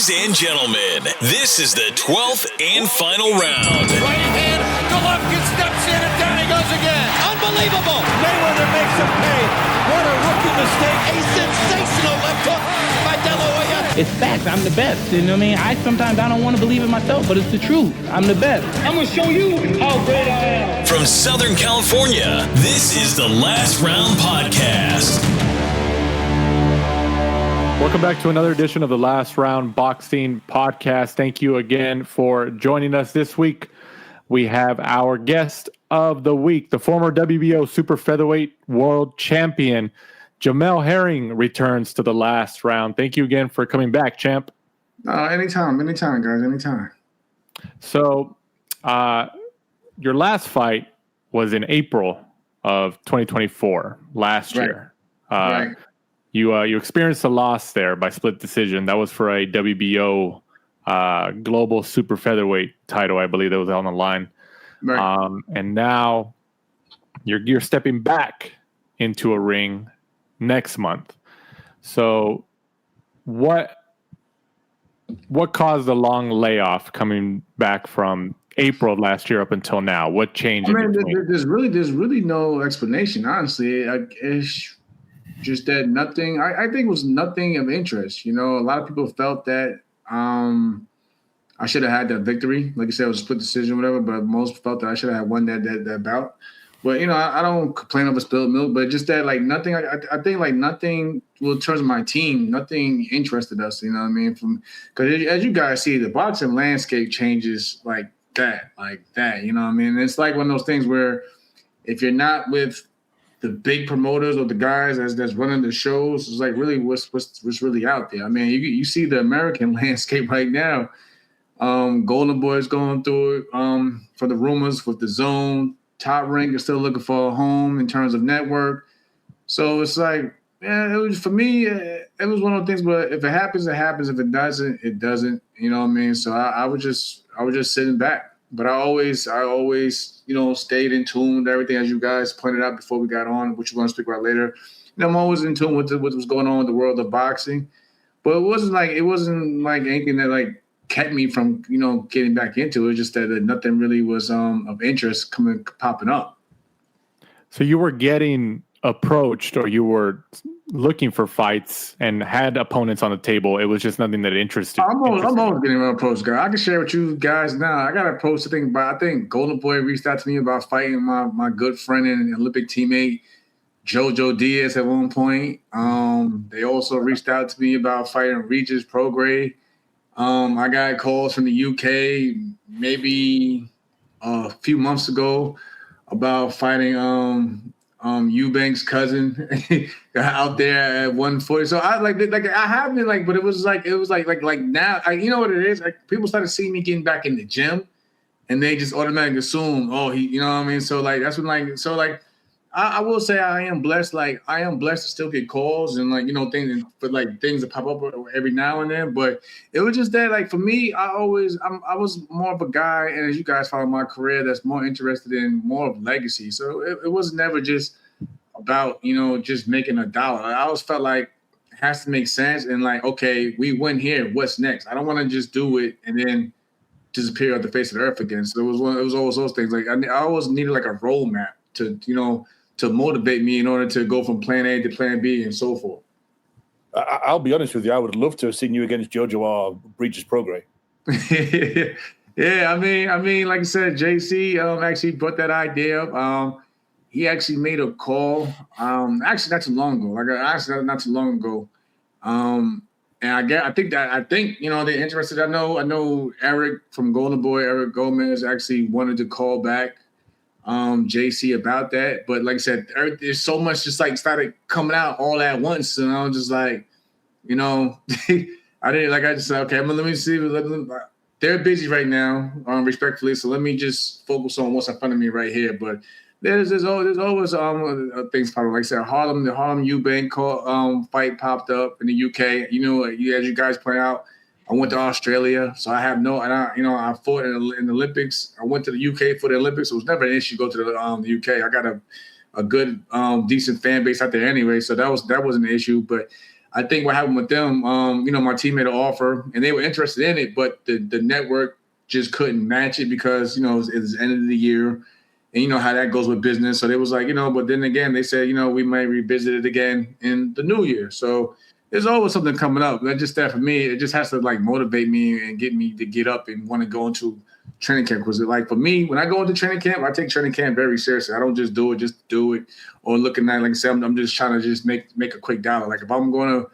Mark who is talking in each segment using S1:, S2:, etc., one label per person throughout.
S1: Ladies and gentlemen, this is the 12th and final round.
S2: Right hand, Golovkin steps in and down he goes again. Unbelievable. Mayweather makes him pay. What a rookie mistake. A sensational left hook by De La Hoya.
S3: It's facts. I'm the best. You know what I mean? Sometimes I don't want to believe it myself, but it's the truth. I'm the best. I'm going to show you how great I am.
S1: From Southern California, this is the Last Round Podcast.
S4: Welcome back to another edition of the Last Round Boxing Podcast. Thank you again for joining us this week. We have our guest of the week, the former WBO Super Featherweight World Champion, Jamel Herring, returns to the Last Round. Thank you again for coming back, champ.
S5: Anytime, guys, anytime.
S4: So, your last fight was in April of 2024, last year.
S5: Right.
S4: You experienced a loss there by split decision. That was for a WBO global super featherweight title, I believe, that was on the line.
S5: Right.
S4: And now you're stepping back into a ring next month. So what caused the long layoff coming back from April of last year up until now? What changed?
S5: There's really no explanation, honestly. It's just that nothing. I think it was nothing of interest. You know, a lot of people felt that I should have had that victory. Like I said, it was a split decision, whatever. But most felt that I should have won that bout. But you know, I don't complain over spilled milk. But just that, like nothing. I think like nothing. Well, in terms of my team, nothing interested us. You know what I mean? Because as you guys see, the boxing landscape changes like that. You know what I mean? It's like one of those things where if you're not with the big promoters or the guys that's running the shows, is like really what's really out there. I mean, you see the American landscape right now. Golden Boy's going through it for the rumors with the Zone. Top Rank is still looking for a home in terms of network. So it's like, yeah, it was for me. It was one of those things. But if it happens, it happens. If it doesn't, it doesn't. You know what I mean? So I was just sitting back. But I always, you know, stayed in tune with everything, as you guys pointed out before we got on, which we're going to speak about later. You know, I'm always in tune with what was going on in the world of boxing. But it wasn't like anything that like kept me from, you know, getting back into it. It was just that nothing really was of interest popping up.
S4: So you were getting approached, or you were looking for fights and had opponents on the table. It was just nothing that interested.
S5: I'm always getting approached, girl. I can share with you guys now. I got approached. I think Golden Boy reached out to me about fighting my good friend and Olympic teammate Jojo Diaz at one point. They also reached out to me about fighting Regis Prograis. I got calls from the UK maybe a few months ago about fighting Eubank's cousin out there at 140. So I I have been like, but it was like now, you know what it is? Like people started seeing me getting back in the gym, and they just automatically assume, oh, you know what I mean? So like that's when I will say I am blessed. Like I am blessed to still get calls and like, you know, things that pop up every now and then. But it was just that, like for me, I was more of a guy, and as you guys follow my career, that's more interested in more of legacy. So it was never just about, you know, just making a dollar. I always felt like it has to make sense, and like, okay, we win here. What's next? I don't want to just do it and then disappear off the face of the earth again. So it was always those things. Like I always needed like a roadmap to, you know, to motivate me in order to go from plan A to plan B and so forth.
S6: I'll be honest with you. I would love to have seen you against Jojo or Regis Prograis.
S5: Yeah, I mean, like I said, JC actually brought that idea up. He actually made a call. Actually, not too long ago. And I think you know, they're interested. I know Eric from Golden Boy, Eric Gomez, actually wanted to call back JC about that. But like I said, there's so much just like started coming out all at once. And I was just like, you know, I just said, okay, let me see. They're busy right now, respectfully. So let me just focus on what's in front of me right here. But there's always things popping. Like I said, the Harlem Eubank fight popped up in the UK. You know, as you guys point out, I went to Australia, so I fought in the Olympics. I went to the UK for the Olympics. So it was never an issue to go to the UK. I got a good, decent fan base out there anyway, so that wasn't an issue. But I think what happened with them, my team made an offer and they were interested in it, but the network just couldn't match it because, it was the end of the year. And you know how that goes with business. So they was like, but then again, they said, we might revisit it again in the new year. So there's always something coming up. That's just that for me, it just has to like motivate me and get me to get up and want to go into training camp. Because like for me, when I go into training camp, I take training camp very seriously. I don't just do it or looking at, like I said, I'm just trying to just make a quick dollar. Like if I'm going to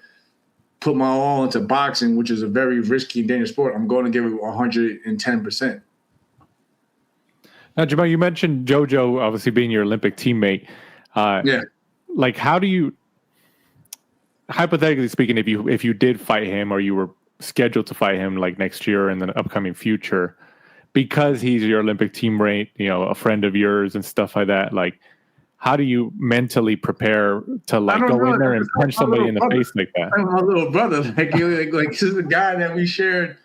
S5: put my all into boxing, which is a very risky and dangerous sport, I'm going to give it 110%.
S4: Now, Jamel, you mentioned JoJo obviously being your Olympic teammate.
S5: Yeah.
S4: Like, how do you, hypothetically speaking, if you did fight him or you were scheduled to fight him like next year in the upcoming future, because he's your Olympic teammate, a friend of yours and stuff like that, like, how do you mentally prepare to go in there and punch somebody in the face like that?
S5: My little brother, like this is a guy that we shared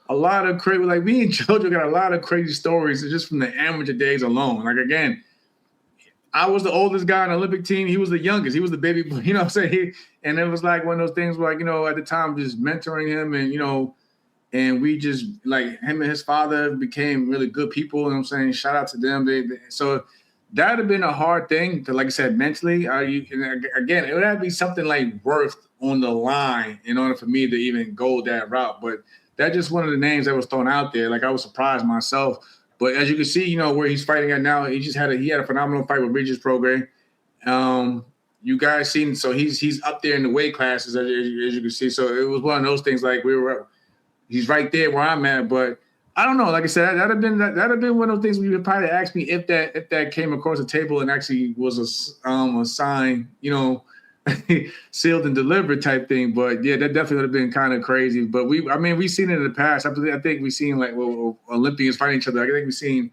S5: a lot of crazy, like me and JoJo got a lot of crazy stories just from the amateur days alone. Like again, I was the oldest guy on the Olympic team. He was the youngest. He was the baby boy, what I'm saying? And it was like one of those things where, like, at the time just mentoring him and, and we just like him and his father became really good people. You know what I'm saying? Shout out to them. So that would have been a hard thing to, like I said, mentally. Again, it would have to be something like worth on the line in order for me to even go that route. But that's just one of the names that was thrown out there. Like I was surprised myself. But as you can see, where he's fighting at now, he had a phenomenal fight with Regis program. You guys seen, so he's up there in the weight classes as you can see. So it was one of those things like he's right there where I'm at. But I don't know. Like I said, that'd have been one of those things where you would probably ask me if that came across the table and actually was a sign, sealed and delivered type thing. But yeah, that definitely would have been kind of crazy. But we've seen it in the past. I think we've seen like Olympians fighting each other. I think we've seen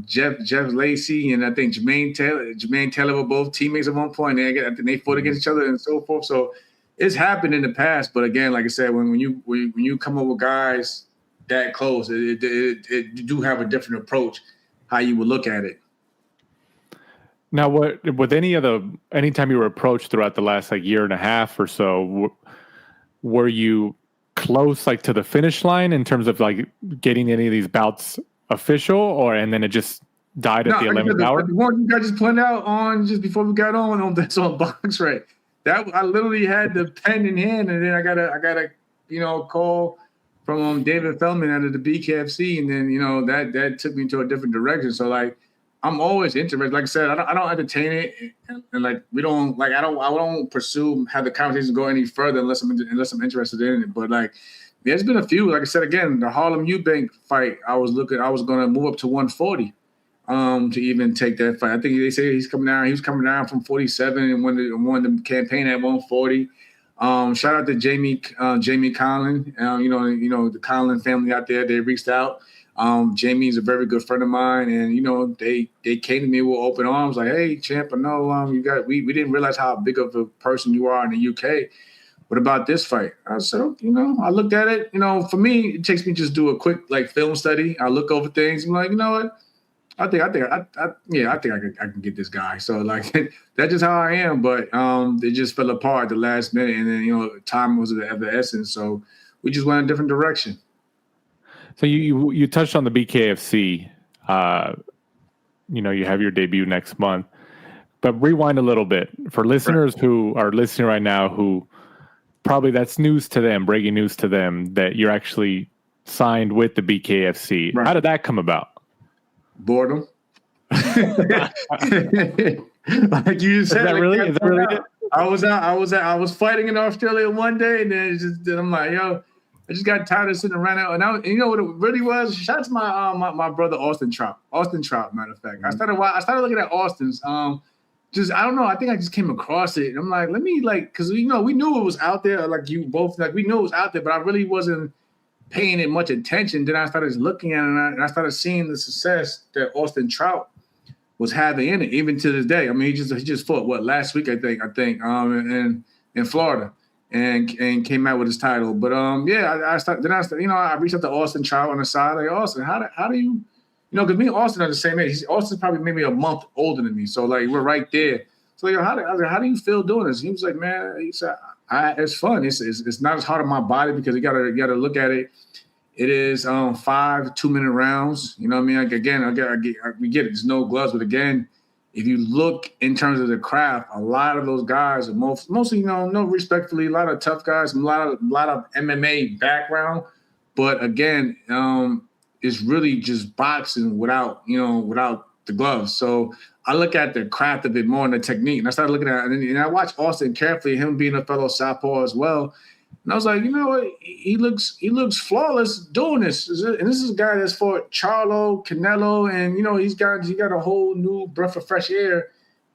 S5: Jeff Lacey and I think Jermaine Taylor were both teammates at one point. I think they fought against each other and so forth. So it's happened in the past. But again, like I said, when you come up with guys that close, it do have a different approach how you would look at it.
S4: Now, anytime you were approached throughout the last like year and a half or so, were you close like to the finish line in terms of like getting any of these bouts official, and then it just died at the 11th hour?
S5: The one you guys just pointed out on just before we got on that's on Box Right. That I literally had the pen in hand, and then I got a call from David Feldman out of the BKFC, and then that took me to a different direction. So like, I'm always interested. Like I said, I don't entertain it, and like we don't like I don't pursue have the conversation go any further unless I'm interested in it. But like, there's been a few. Like I said again, the Harlem Eubank fight. I was going to move up to 140 to even take that fight. I think they say he's coming down. He was coming down from 47 and won the campaign at 140. Shout out to Jamie Conlon. The Conlon family out there. They reached out. Jamie's a very good friend of mine, and they came to me with open arms, like, "Hey, champ, I know we didn't realize how big of a person you are in the UK. What about this fight?" I said, I looked at it. For me, it takes me just do a quick like film study. I look over things. I'm like, you know what? I think I can get this guy. So like that's just how I am. But it just fell apart at the last minute, and then time was of the essence. So we just went a different direction.
S4: So you touched on the BKFC. You have your debut next month, but rewind a little bit for listeners who are listening right now, who probably that's news to them, breaking news to them that you're actually signed with the BKFC. Right. How did that come about?
S5: Boredom. Like you said, is that really it? I was fighting in Australia one day, and then I'm like, I just got tired of sitting around out, and you know what it really was? Shout out to my brother Austin Trout. Matter of fact, mm-hmm. I started looking at Austin's. Just I don't know. I think I just came across it, and I'm like, let me because we knew it was out there. Like you both, we knew it was out there, but I really wasn't paying it much attention. Then I started looking at it, and I started seeing the success that Austin Trout was having in it, even to this day. I mean, he just fought last week, I think, in Florida. And came out with his title, but I reached out to Austin Trout on the side. Like, Austin, how do you, because me and Austin are the same age. Austin's probably maybe a month older than me, so like we're right there. So how do you feel doing this? He was like, man, he said, it's fun. It's not as hard on my body because you gotta look at it. It is 5 2-minute rounds. You know what I mean? Like, again, we get it. There's no gloves, but again, if you look in terms of the craft, a lot of those guys are mostly, no respectfully, a lot of tough guys, a lot of MMA background, but again, it's really just boxing without the gloves. So I look at the craft of it more and the technique, and I started looking at it, and I watched Austin carefully, him being a fellow southpaw as well. And I was like, you know what? He looks flawless doing this. And this is a guy that's fought Charlo, Canelo, and he's got a whole new breath of fresh air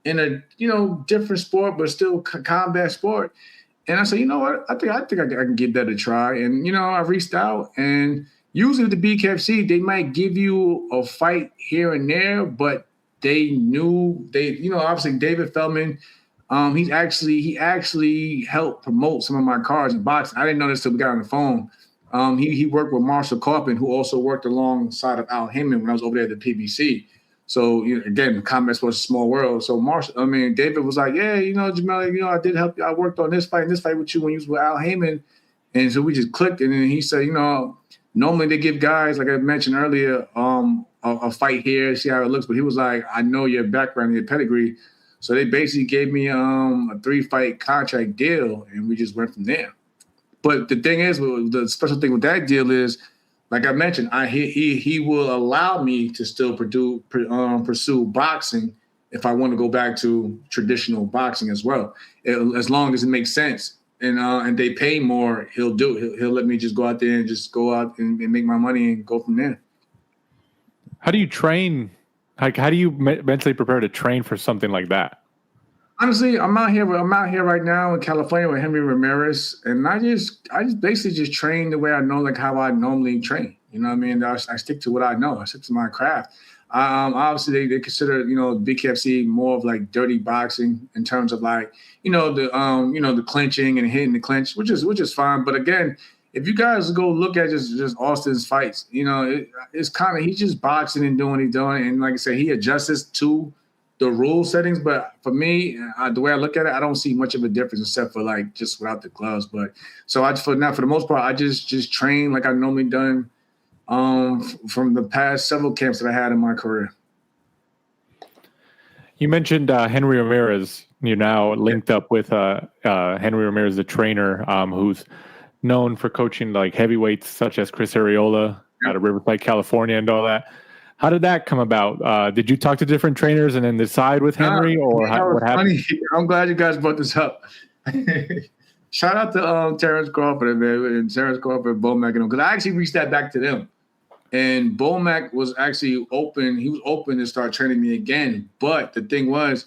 S5: in a different sport, but still combat sport. And I said, you know what? I think I can give that a try. And I reached out, and usually with the BKFC, they might give you a fight here and there, but they knew obviously David Feldman. He actually helped promote some of my cards in boxing. I didn't know this till we got on the phone. He worked with Marshall Kaufman, who also worked alongside of Al Heyman when I was over there at the PBC. So again, combat sports is a small world. So David was like, yeah, Jamel, I did help you. I worked on this fight with you when you was with Al Heyman, and so we just clicked. And then he said, normally they give guys, like I mentioned earlier, a fight here, see how it looks. But he was like, I know your background, your pedigree. So they basically gave me a 3-fight contract deal, and we just went from there. But the thing is, the special thing with that deal is, like I mentioned, he will allow me to still pursue boxing if I want to go back to traditional boxing as well, as long as it makes sense. And they pay more, he'll do it. He'll let me just go out there and just go out and make my money and go from there.
S4: How do you train? Like, how do you mentally prepare to train for something like that?
S5: Honestly, I'm out here right now in California with Henry Ramirez, and I just basically just train the way I know, like how I normally train. You know what I mean? I stick to what I know. I stick to my craft. Obviously, they consider BKFC more of like dirty boxing in terms of like the clinching and hitting the clinch, which is fine. But again, if you guys go look at just Austin's fights, it's kind of, he's just boxing and doing what he's doing. And like I said, he adjusts to the rule settings. But for me, the way I look at it, I don't see much of a difference except for like just without the gloves. But so for the most part, I just train like I normally done from the past several camps that I had in my career.
S4: You mentioned Henry Ramirez. You're now linked up with Henry Ramirez, the trainer, who's known for coaching like heavyweights such as Chris Arreola out of Riverside, California, and all that. How did that come about? Did you talk to different trainers and then decide with Henry, or what happened?
S5: Funny. I'm glad you guys brought this up. Shout out to Terrence Crawford, man, and Terrence Crawford, Bomac, because I actually reached that back to them. And Bomac was actually open. He was open to start training me again. But the thing was,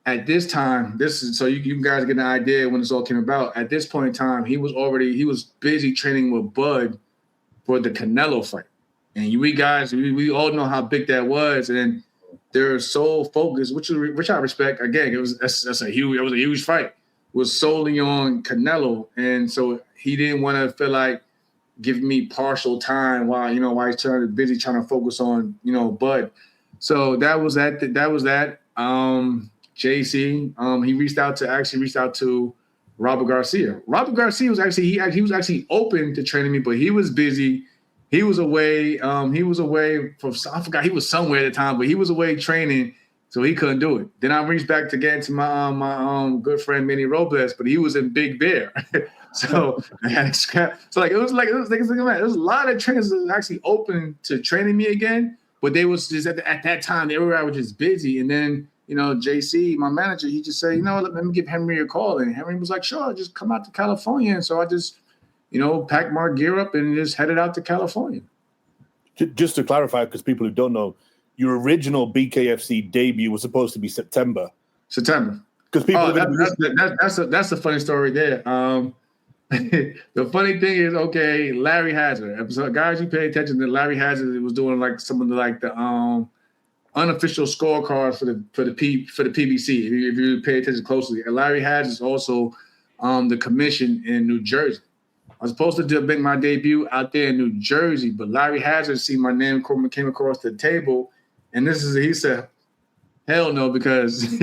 S5: at this time, so you guys get an idea when this all came about. At this point in time, he was busy training with Bud for the Canelo fight. And we all know how big that was. And they're so focused, which I respect. Again, it was a huge fight. It was solely on Canelo. And so he didn't want to feel like giving me partial time while he's busy trying to focus on, Bud. So that was that. JC, he reached out to Robert Garcia. Robert Garcia was actually open to training me, but he was busy. He was away. From, I forgot, he was somewhere at the time, but he was away training, so he couldn't do it. Then I reached back again to my good friend Manny Robles, but he was in Big Bear. So I had to scrap. So it was a lot of trainers that was actually open to training me again, but they was just at that time they were just busy. And then JC, my manager, he just said, let me give Henry a call. And Henry was like, sure, just come out to California. And so I just, packed my gear up and just headed out to California.
S6: Just to clarify, because people who don't know, your original BKFC debut was supposed to be September. Because people.
S5: That's a funny story there. The funny thing is, Larry Hazard. So guys, you pay attention to Larry Hazard. Was doing like some of the unofficial scorecards for the PBC. If you pay attention closely, and Larry Hazard is also the commission in New Jersey. I was supposed to make my debut out there in New Jersey, but Larry Hazard seen my name came across the table, and he said, hell no, because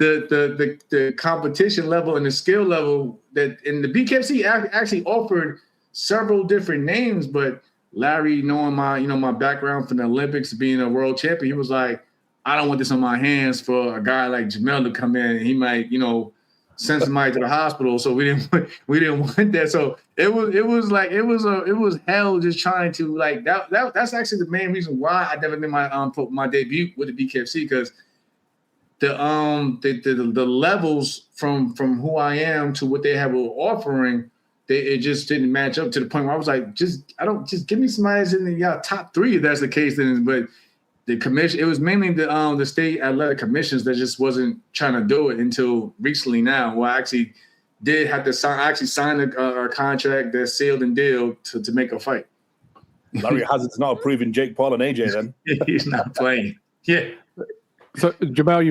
S5: the competition level and the skill level that in the BKFC actually offered several different names, but Larry, knowing my background from the Olympics, being a world champion, he was like, I don't want this on my hands for a guy like Jamel to come in and he might, send somebody to the hospital. So we didn't want that. So it was hell just trying to like that's actually the main reason why I never did my debut with the BKFC, because the levels from who I am to what they have offering, it just didn't match up to the point where I was like, just give me somebody that's in the top 3 if that's the case. Then, but the commission, it was mainly the state athletic commissions that just wasn't trying to do it until recently. Now, well, I actually did have to sign. I actually signed a contract that sealed and deal to make a fight.
S6: Larry Hazard's not approving Jake Paul and AJ then.
S5: He's not playing. Yeah.
S4: So Jamel,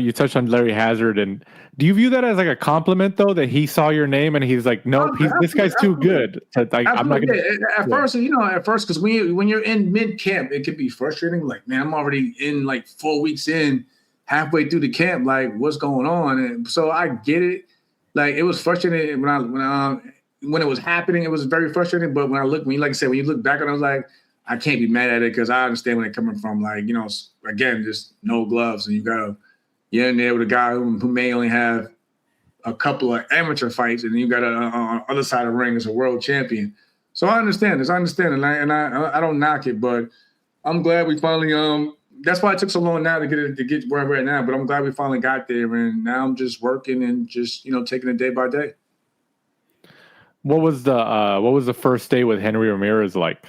S4: you touched on Larry Hazard, and do you view that as like a compliment though, that he saw your name and he's like, nope, this guy's too good. I'm not gonna.
S5: At first, because when you're in mid camp, it could be frustrating. Like, man, I'm already in like 4 weeks in, halfway through the camp. Like, what's going on? And so I get it. Like, it was frustrating when it was happening. It was very frustrating. But when you look back on it, I was like, I can't be mad at it because I understand where they're coming from. Like, again, just no gloves, and you're in there with a guy who may only have a couple of amateur fights, and then you got on the other side of the ring as a world champion. So I understand this. I understand it, and I don't knock it, but I'm glad we finally. That's why it took so long now to get where we're at now. But I'm glad we finally got there, and now I'm just working and just taking it day by day.
S4: What was the first day with Henry Ramirez like?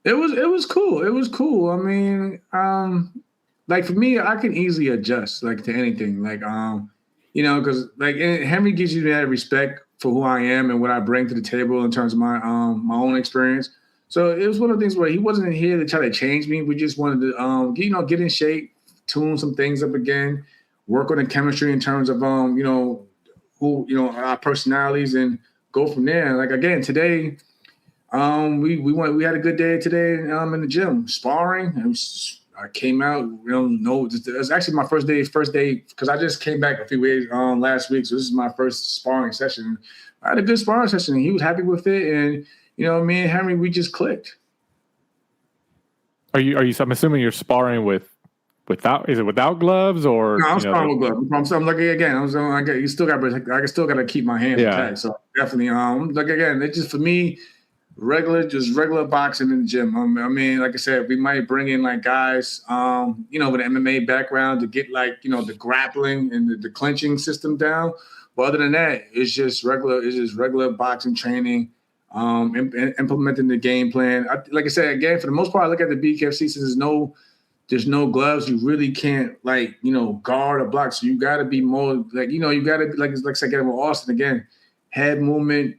S5: It was cool. It was cool. I mean, like for me, I can easily adjust like to anything. Like, because like Henry gives you that respect for who I am and what I bring to the table in terms of my own experience. So it was one of the things where he wasn't here to try to change me. We just wanted to, get in shape, tune some things up again, work on the chemistry in terms of our personalities, and go from there. Like again today. We had a good day today in the gym, sparring. And I came out, it was actually my first day because I just came back a few weeks last week. So this is my first sparring session. I had a good sparring session. He was happy with it. And, me and Henry, we just clicked.
S4: Are you, I'm assuming you're sparring without gloves or?
S5: No, I'm sparring with gloves. I'm looking again. I still got to keep my hands intact. So definitely, like again, it's just for me, regular boxing in the gym. I mean, like I said, we might bring in like guys, with an MMA background to get like, the grappling and the clinching system down. But other than that, it's just regular boxing training, implementing the game plan. Like I said, again, for the most part, I look at the BKFC since there's no gloves. You really can't guard or block. So you got to be more like, you got to like I said, with Austin again, head movement,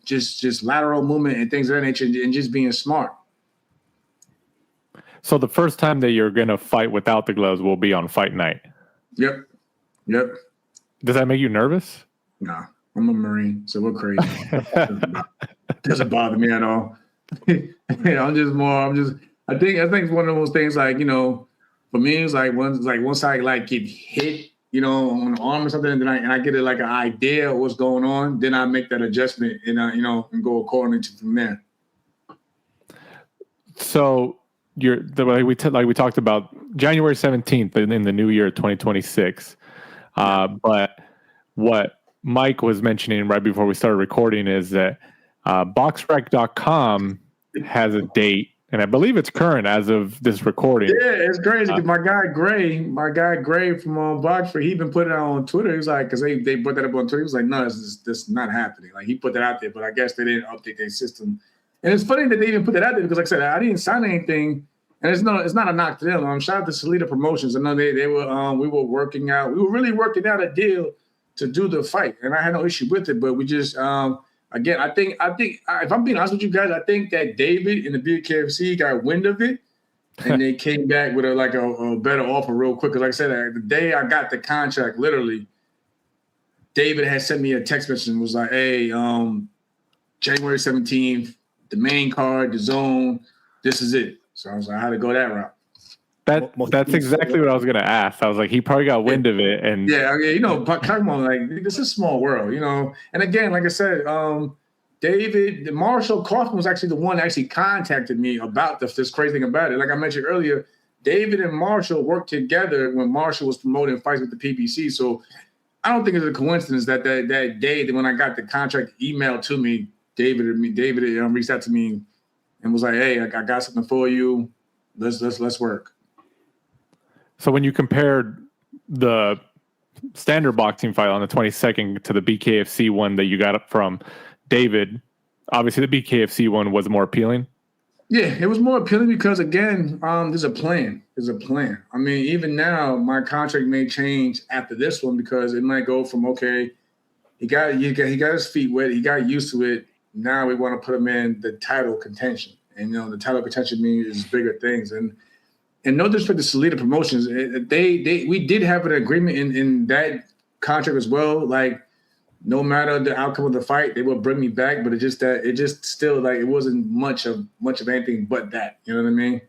S5: just lateral movement and things of that nature, and just being smart.
S4: So the first time that you're going to fight without the gloves will be on fight night? Yep. Does that make you nervous?
S5: Nah, I'm a Marine, so we're crazy. Doesn't bother me at all. I think it's one of those things like, for me, it's like once I like get hit, on the arm or something, and I get like an idea of what's going on, then I make that adjustment and and go according to from there.
S4: So like we talked about January 17th in the new year 2026. But what Mike was mentioning right before we started recording is that boxrec.com has a date. And I believe it's current as of this recording.
S5: Yeah, it's crazy. My guy Gray from Boxford, he even put it on Twitter. He was like, because they put that up on Twitter. He was like, no, this is not happening. Like he put that out there, but I guess they didn't update their system. And it's funny that they even put that out there because, like I said, I didn't sign anything, and it's not a knock to them. Shout out to Salida Promotions. I know they were we were really working out a deal to do the fight, and I had no issue with it. But we just again, I think if I'm being honest with you guys, I think that David and the BKFC got wind of it, and they came back with a better offer real quick. Because like I said, the day I got the contract, literally, David had sent me a text message and was like, "Hey, January 17th, the main card, the zone, this is it." So I was like, I had to go that route.
S4: That's exactly what I was going to ask. I was like, he probably got wind of it. And
S5: come on, like, this is a small world, And again, like I said, David Marshall Crawford was actually the one that actually contacted me about this crazy thing about it. Like I mentioned earlier, David and Marshall worked together when Marshall was promoting fights with the PBC. So I don't think it's a coincidence that day that when I got the contract emailed to me, David reached out to me and was like, "Hey, I got something for you. Let's work."
S4: So when you compared the standard boxing fight on the 22nd to the BKFC one that you got up from David, obviously the BKFC one was more appealing.
S5: Yeah, it was more appealing because, again, there's a plan. I mean, even now, my contract may change after this one because it might go from, okay, he got his feet wet, he got used to it. Now we want to put him in the title contention. And, the title contention means bigger things. And no disrespect to Salida Promotions, we did have an agreement in that contract as well. Like, no matter the outcome of the fight, they will bring me back. But it just still like it wasn't much of anything but that. You know what I mean?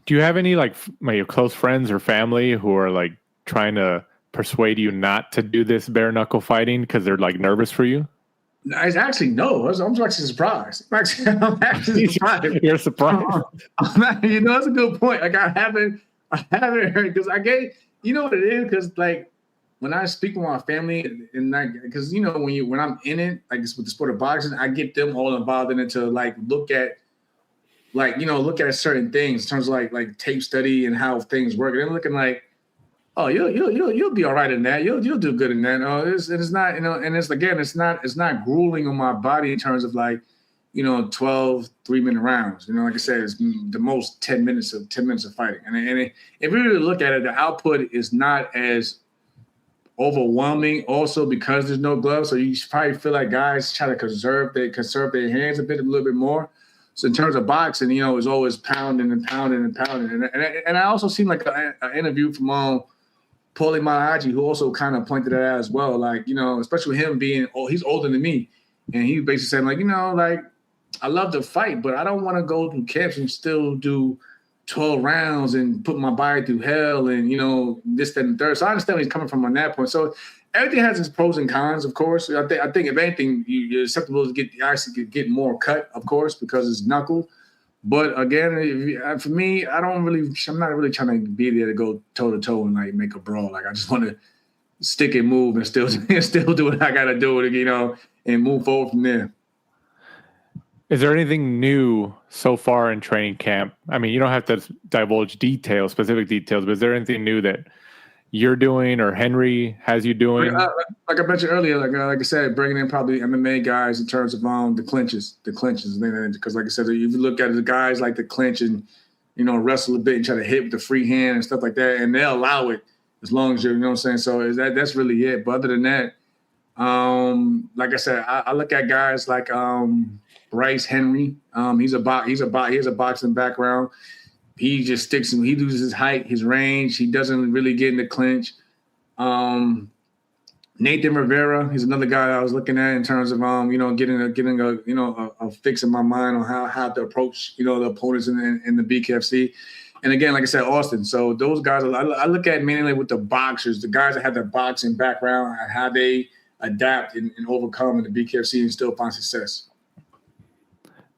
S4: Do you have any like your close friends or family who are like trying to persuade you not to do this bare knuckle fighting because they're like nervous for you?
S5: It's actually no. I'm actually surprised. I'm actually surprised.
S4: You're surprised.
S5: That's a good point. Like I haven't heard because I gave. You know what it is? Because like. When I speak with my family, and because when I'm in it, like with the sport of boxing, I get them all involved in it to like look at certain things in terms of like tape study and how things work. And they're looking like, oh, you'll be all right in that. You'll do good in that. It's not and it's not grueling on my body in terms of like 12 3-minute rounds. Like I said, it's the most 10 minutes of fighting. And if you really look at it, the output is not as overwhelming also because there's no gloves. So you probably feel like guys try to conserve their hands a little bit more. So in terms of boxing, it's always pounding and pounding and pounding. And I also seen like an interview from Paulie Maliaji, who also kind of pointed that out as well. Like, especially him being he's older than me. And he basically said like, like I love to fight, but I don't want to go through camps and still do 12 rounds and put my body through hell and, this, that, and the third. So I understand where he's coming from on that point. So everything has its pros and cons, of course. I think if anything, you're susceptible to get more cut, of course, because it's knuckle. But again, for me, I'm not really trying to be there to go toe to toe and like make a brawl. Like I just want to stick and move and still do what I got to do, and move forward from there.
S4: Is there anything new so far in training camp? I mean, you don't have to divulge specific details, but is there anything new that you're doing or Henry has you doing?
S5: Like I mentioned earlier, like I said, bringing in probably MMA guys in terms of the clinches, because like I said, if you look at the guys like the clinch and wrestle a bit and try to hit with the free hand and stuff like that, and they'll allow it as long as you're, what I'm saying. So that's really it. But other than that, like I said, I look at guys like Bryce Henry. He has a boxing background. He just sticks him. He loses his height, his range. He doesn't really get in the clinch. Nathan Rivera, he's another guy I was looking at in terms of getting a fix in my mind on how to approach the opponents in the BKFC. And again, like I said, Austin. So those guys, I look at mainly with the boxers, the guys that have their boxing background, and how they adapt and overcome in the BKFC and still find success.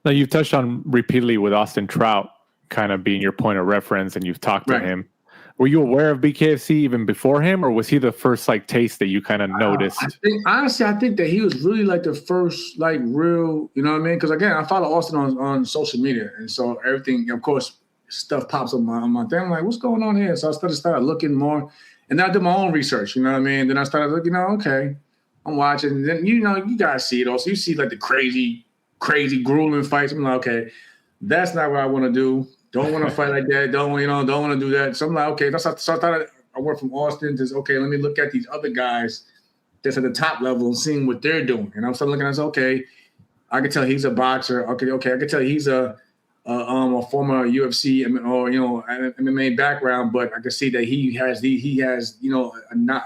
S4: Now, you've touched on repeatedly with Austin Trout kind of being your point of reference, and you've talked to him. Were you aware of BKFC even before him, or was he the first taste that you kind of noticed?
S5: I think that he was really like the first real, you know what I mean? Because again, I follow Austin on social media, and so everything, of course, stuff pops up on my thing. I'm like, what's going on here? So I started looking more, and then I did my own research. You know what I mean? Then I started looking. Okay, I'm watching. And then you guys see it also. You see the crazy grueling fights. I'm like, okay, that's not what I want to do. Don't want to fight like that. Don't want to do that. So I'm like, okay. So I thought I went from Austin to, okay, let me look at these other guys that's at the top level and seeing what they're doing. And I'm starting looking at, okay, I can tell he's a boxer. Okay, I can tell he's a former UFC or MMA background, but I can see that he has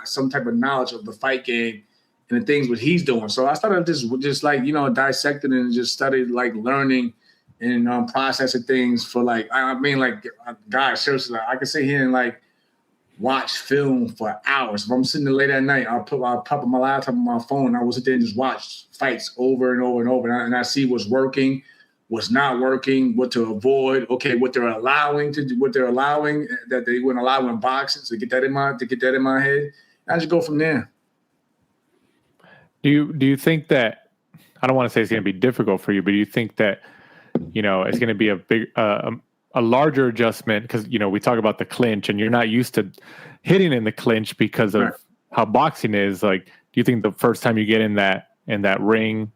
S5: some type of knowledge of the fight game and the things what he's doing. So I started just dissecting and just studied learning and processing things for like, I mean, like, guys, seriously, like, I can sit here and like watch film for hours. If I'm sitting there late at night, I'll pop up my laptop on my phone. And I will sit there and just watch fights over and over and over. And I see what's working, what's not working, what to avoid. Okay, what they're allowing that they wouldn't allow in boxing. So get that in my head. I just go from there.
S4: Do you think that, I don't want to say it's going to be difficult for you, but do you think that, it's going to be a big, a larger adjustment? Because, we talk about the clinch and you're not used to hitting in the clinch because of how boxing is. Like, do you think the first time you get in that ring,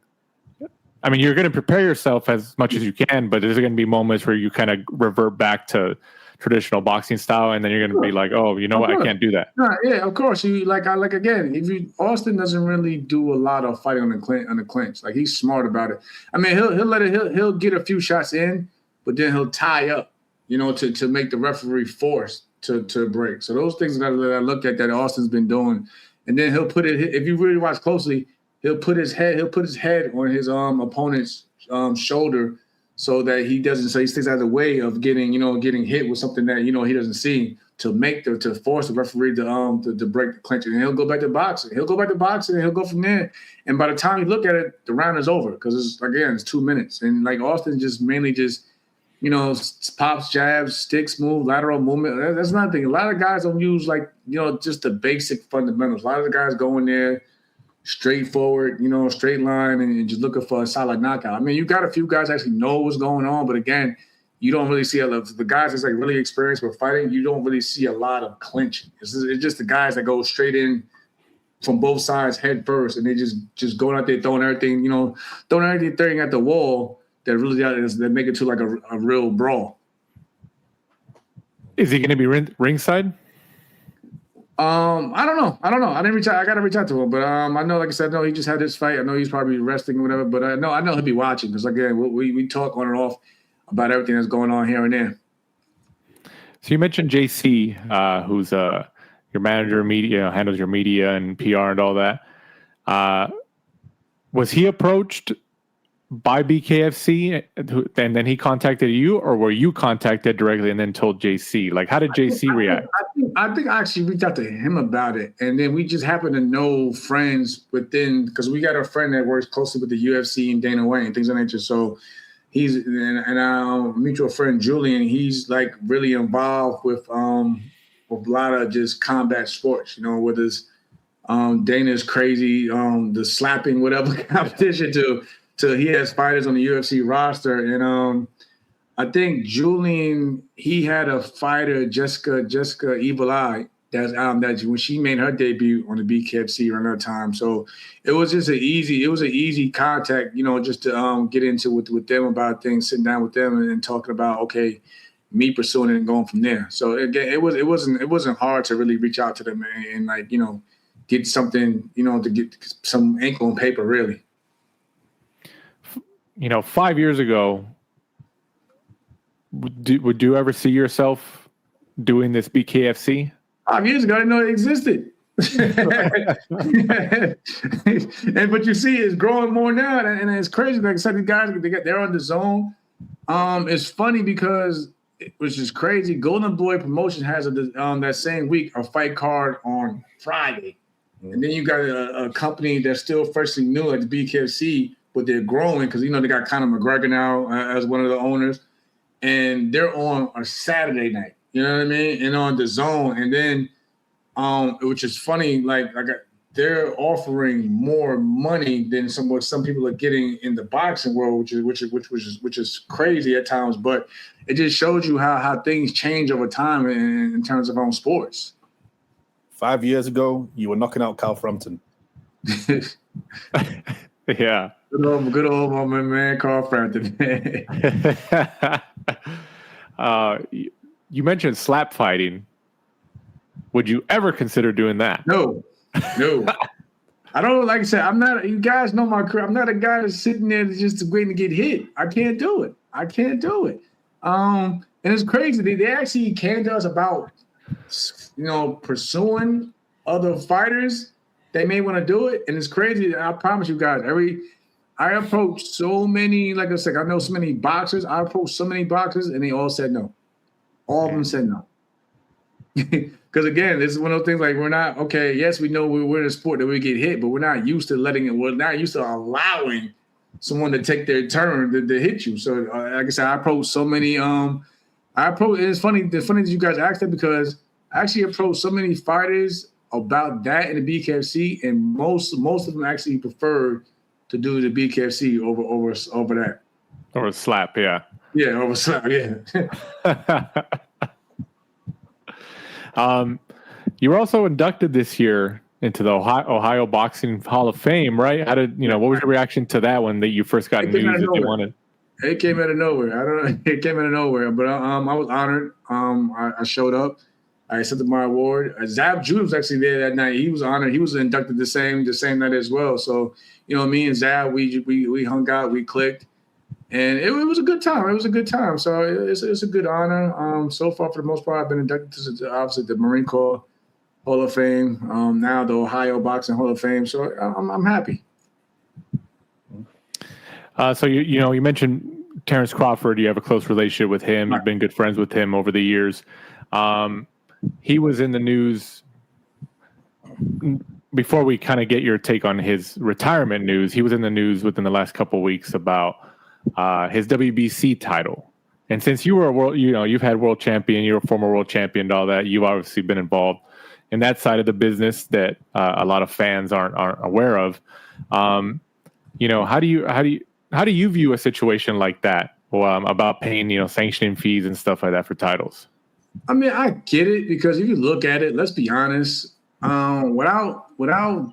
S4: I mean, you're going to prepare yourself as much as you can, but there's going to be moments where you kind of revert back to traditional boxing style, and then you're going to be like, oh, you know what, I can't do that.
S5: Yeah, of course. Again, Austin doesn't really do a lot of fighting on the clinch. Like, he's smart about it. I mean, he'll get a few shots in, but then he'll tie up, to make the referee force to break. So those things that I look at that Austin's been doing, and then he'll put it. If you really watch closely, he'll put his head on his opponent's shoulder, so that he stays out of the way of getting hit with something that he doesn't see, to force the referee to break the clinch. And he'll go back to boxing. He'll go from there. And by the time you look at it, the round is over, because it's 2 minutes. And like, Austin just mainly pops, jabs, sticks, move, lateral movement. That's not the thing. A lot of guys don't use just the basic fundamentals. A lot of the guys go in there straightforward, straight line, and just looking for a solid knockout. I mean, you got a few guys actually know what's going on, but again, you don't really see the guys that's like really experienced with fighting. You don't really see a lot of clinching. It's just the guys that go straight in from both sides head first, and they just going out there throwing everything at the wall that really that make it to like a real brawl.
S4: Is he going to be ringside?
S5: I don't know. I didn't reach out. I got to reach out to him, but I know, like I said, he just had this fight. I know he's probably resting or whatever, but I know he'll be watching, because again, we talk on and off about everything that's going on here and there.
S4: So you mentioned JC, who's your manager of media, handles your media and PR and all that. Was he approached by BKFC and then he contacted you, or were you contacted directly and then told JC? Like, how did JC react?
S5: I think I actually reached out to him about it, and then we just happened to know friends within, because we got a friend that works closely with the UFC and Dana White and things of that nature. So and our mutual friend Julian, he's like really involved with a lot of just combat sports, with his Dana's crazy the slapping whatever competition to he has fighters on the UFC roster. And I think Julian, he had a fighter, Jessica Evil Eye, that when she made her debut on the BKFC around that time. So it was just an easy contact, just to get into with them about things, sitting down with them and talking about, okay, me pursuing it and going from there. So again, it wasn't hard to really reach out to them and like, get something, to get some ink on paper, really.
S4: 5 years ago, would you ever see yourself doing this BKFC?
S5: 5 years ago, I didn't know it existed. But you see, it's growing more now, and it's crazy. Like I said, the guys, they're on the zone. It's funny because it was just crazy. Golden Boy Promotion has that same week a fight card on Friday, and then you got a company that's still freshly new at the BKFC, but they're growing because they got Conor McGregor now as one of the owners, and they're on a Saturday night. You know what I mean? And on the zone, and then which is funny, they're offering more money than what some people are getting in the boxing world, which is crazy at times. But it just shows you how things change over time in terms of sports.
S6: 5 years ago, you were knocking out Carl Frampton.
S4: Yeah.
S5: Good old my man, Carl Frampton.
S4: You mentioned slap fighting. Would you ever consider doing that?
S5: No. I don't, like I said, you guys know my career. I'm not a guy that's sitting there just waiting to get hit. I can't do it. And it's crazy. They actually came to us about, pursuing other fighters. They may want to do it. And it's crazy. I promise you guys, I approached so many, like I said, I know so many boxers. I approached so many boxers, and they all said no. All of them said no. Because again, this is one of those things like we're not okay. Yes, we know we're in a sport that we get hit, but we're not used to letting it. We're not used to allowing someone to take their turn to hit you. So, like I said, I approached so many. It's funny. It's funny that you guys asked that because I actually approached so many fighters about that in the BKFC, and most of them actually preferred to do the BKFC over that.
S4: Or a slap, yeah.
S5: Yeah, over slap, yeah.
S4: You were also inducted this year into the Ohio Boxing Hall of Fame, right? What was your reaction to that when you first got news that you wanted?
S5: It came out of nowhere. It came out of nowhere, but I was honored. I showed up. I accepted my award. Zab Judah was actually there that night. He was honored. He was inducted the same night as well. So, me and Zab, we hung out, we clicked, and it was a good time. It was a good time. So it's a good honor. So far, for the most part, I've been inducted to obviously the Marine Corps Hall of Fame. Now the Ohio Boxing Hall of Fame. So I'm happy.
S4: So you mentioned Terrence Crawford. You have a close relationship with him. You've been good friends with him over the years. He was in the news before we kind of get your take on his retirement news. He was in the news within the last couple of weeks about his WBC title. And since you were you've had world champion, you're a former world champion, and all that, you've obviously been involved in that side of the business that a lot of fans aren't aware of. How do you view a situation like that about paying, sanctioning fees and stuff like that for titles?
S5: I mean, I get it because if you look at it, let's be honest, without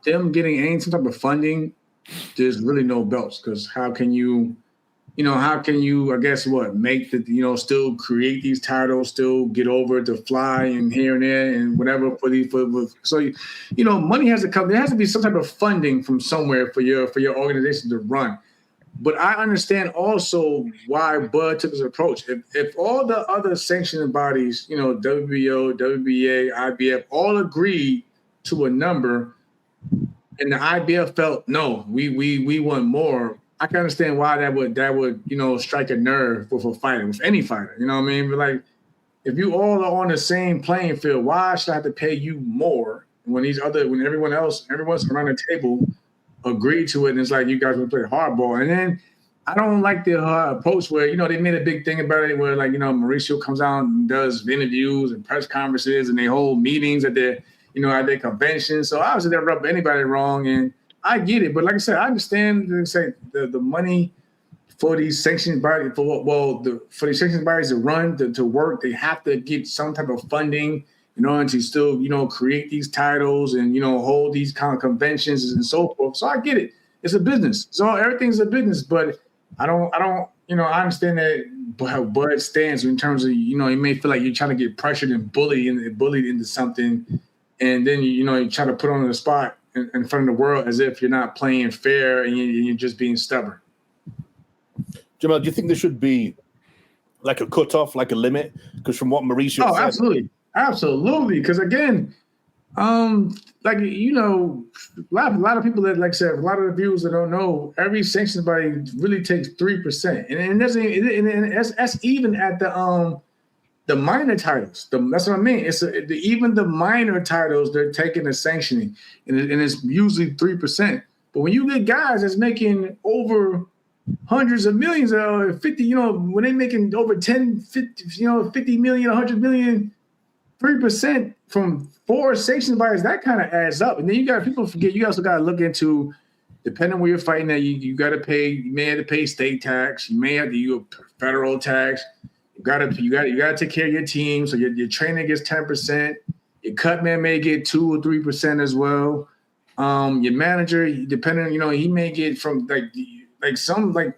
S5: them getting any some type of funding, there's really no belts. Because how can you, I guess make the, still create these titles, still get over to fly and here and there and whatever so money has to come. There has to be some type of funding from somewhere for your organization to run. But I understand also why Bud took his approach. If all the other sanctioning bodies, WBO, WBA, IBF, all agreed to a number, and the IBF felt no, we want more, I can understand why that would strike a nerve with a fighter, with any fighter. You know what I mean? But like, if you all are on the same playing field, why should I have to pay you more when everyone else around the table agreed to it, and it's like you guys would play hardball. And then I don't like the approach where they made a big thing about it, where Mauricio comes out and does interviews and press conferences, and they hold meetings at their conventions. So obviously that rubbed anybody wrong, and I get it. But like I said, I understand the money for these sanctioned bodies for these sanctioned bodies to run to work. They have to get some type of funding in order to still, create these titles and, hold these kind of conventions and so forth. So I get it. It's a business. So everything's a business, but I I understand that how Bud stands in terms of, you may feel like you're trying to get pressured and bullied into something. And then, you try to put on the spot in front of the world as if you're not playing fair and you're just being stubborn.
S6: Jamel, do you think there should be like a cutoff, like a limit? Because from what Mauricio said.
S5: Absolutely. Absolutely, because again, a lot of people that, like I said, a lot of the viewers that don't know, every sanctioned body really takes 3%, and that's even at the minor titles. That's what I mean. It's even the minor titles they're taking the sanctioning, and it's usually 3%. But when you get guys that's making over hundreds of millions, 50, when they're making over 10, 50, 50 million, 100 million. 3% from 4 sanctioned bodies, that kind of adds up. And then people forget, you also got to look into, depending on where you're fighting at, you got to pay, you may have to pay state tax, you may have to use federal tax, you got to take care of your team, so your trainer gets 10%, your cut man may get 2 or 3% as well. Your manager, depending, he may get from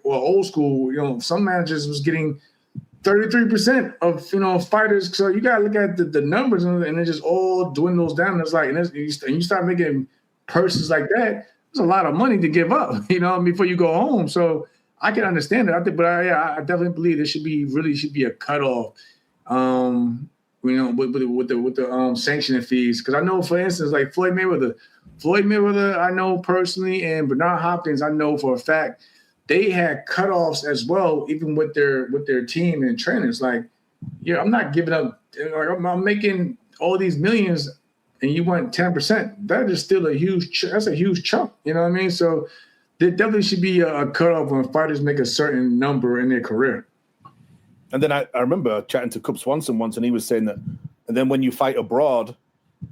S5: old school, some managers was getting 33% of fighters. So you got to look at the numbers, and it just all dwindles down. It's like, and you start making purses like that, there's a lot of money to give up, before you go home. So I can understand it. I definitely believe there should be a cutoff, with the sanctioning fees. Because I know, for instance, like Floyd Mayweather, I know personally, and Bernard Hopkins, I know for a fact they had cutoffs as well, even with their team and trainers. Like, yeah, I'm not giving up. Like, I'm making all these millions, and you want 10%. That is still that's a huge chunk. You know what I mean? So there definitely should be a cutoff when fighters make a certain number in their career.
S6: And then I remember chatting to Cub Swanson once, and he was saying that, and then when you fight abroad,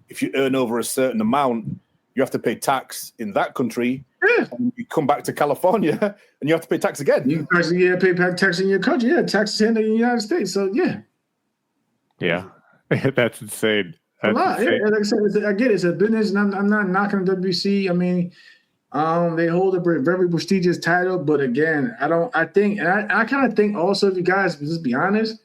S6: if you earn over a certain amount, you have to pay tax in that country.
S5: Yeah.
S6: And you come back to California, and you have to pay tax again.
S5: You pay tax in your country. Yeah, taxes in the United States. So, yeah.
S4: Yeah. That's insane.
S5: That's a lot. Insane. Yeah, like I said, I get it. It's a business, and I'm not knocking the WBC. I mean, they hold a very prestigious title, but again, I kind of think also, if you guys just be honest,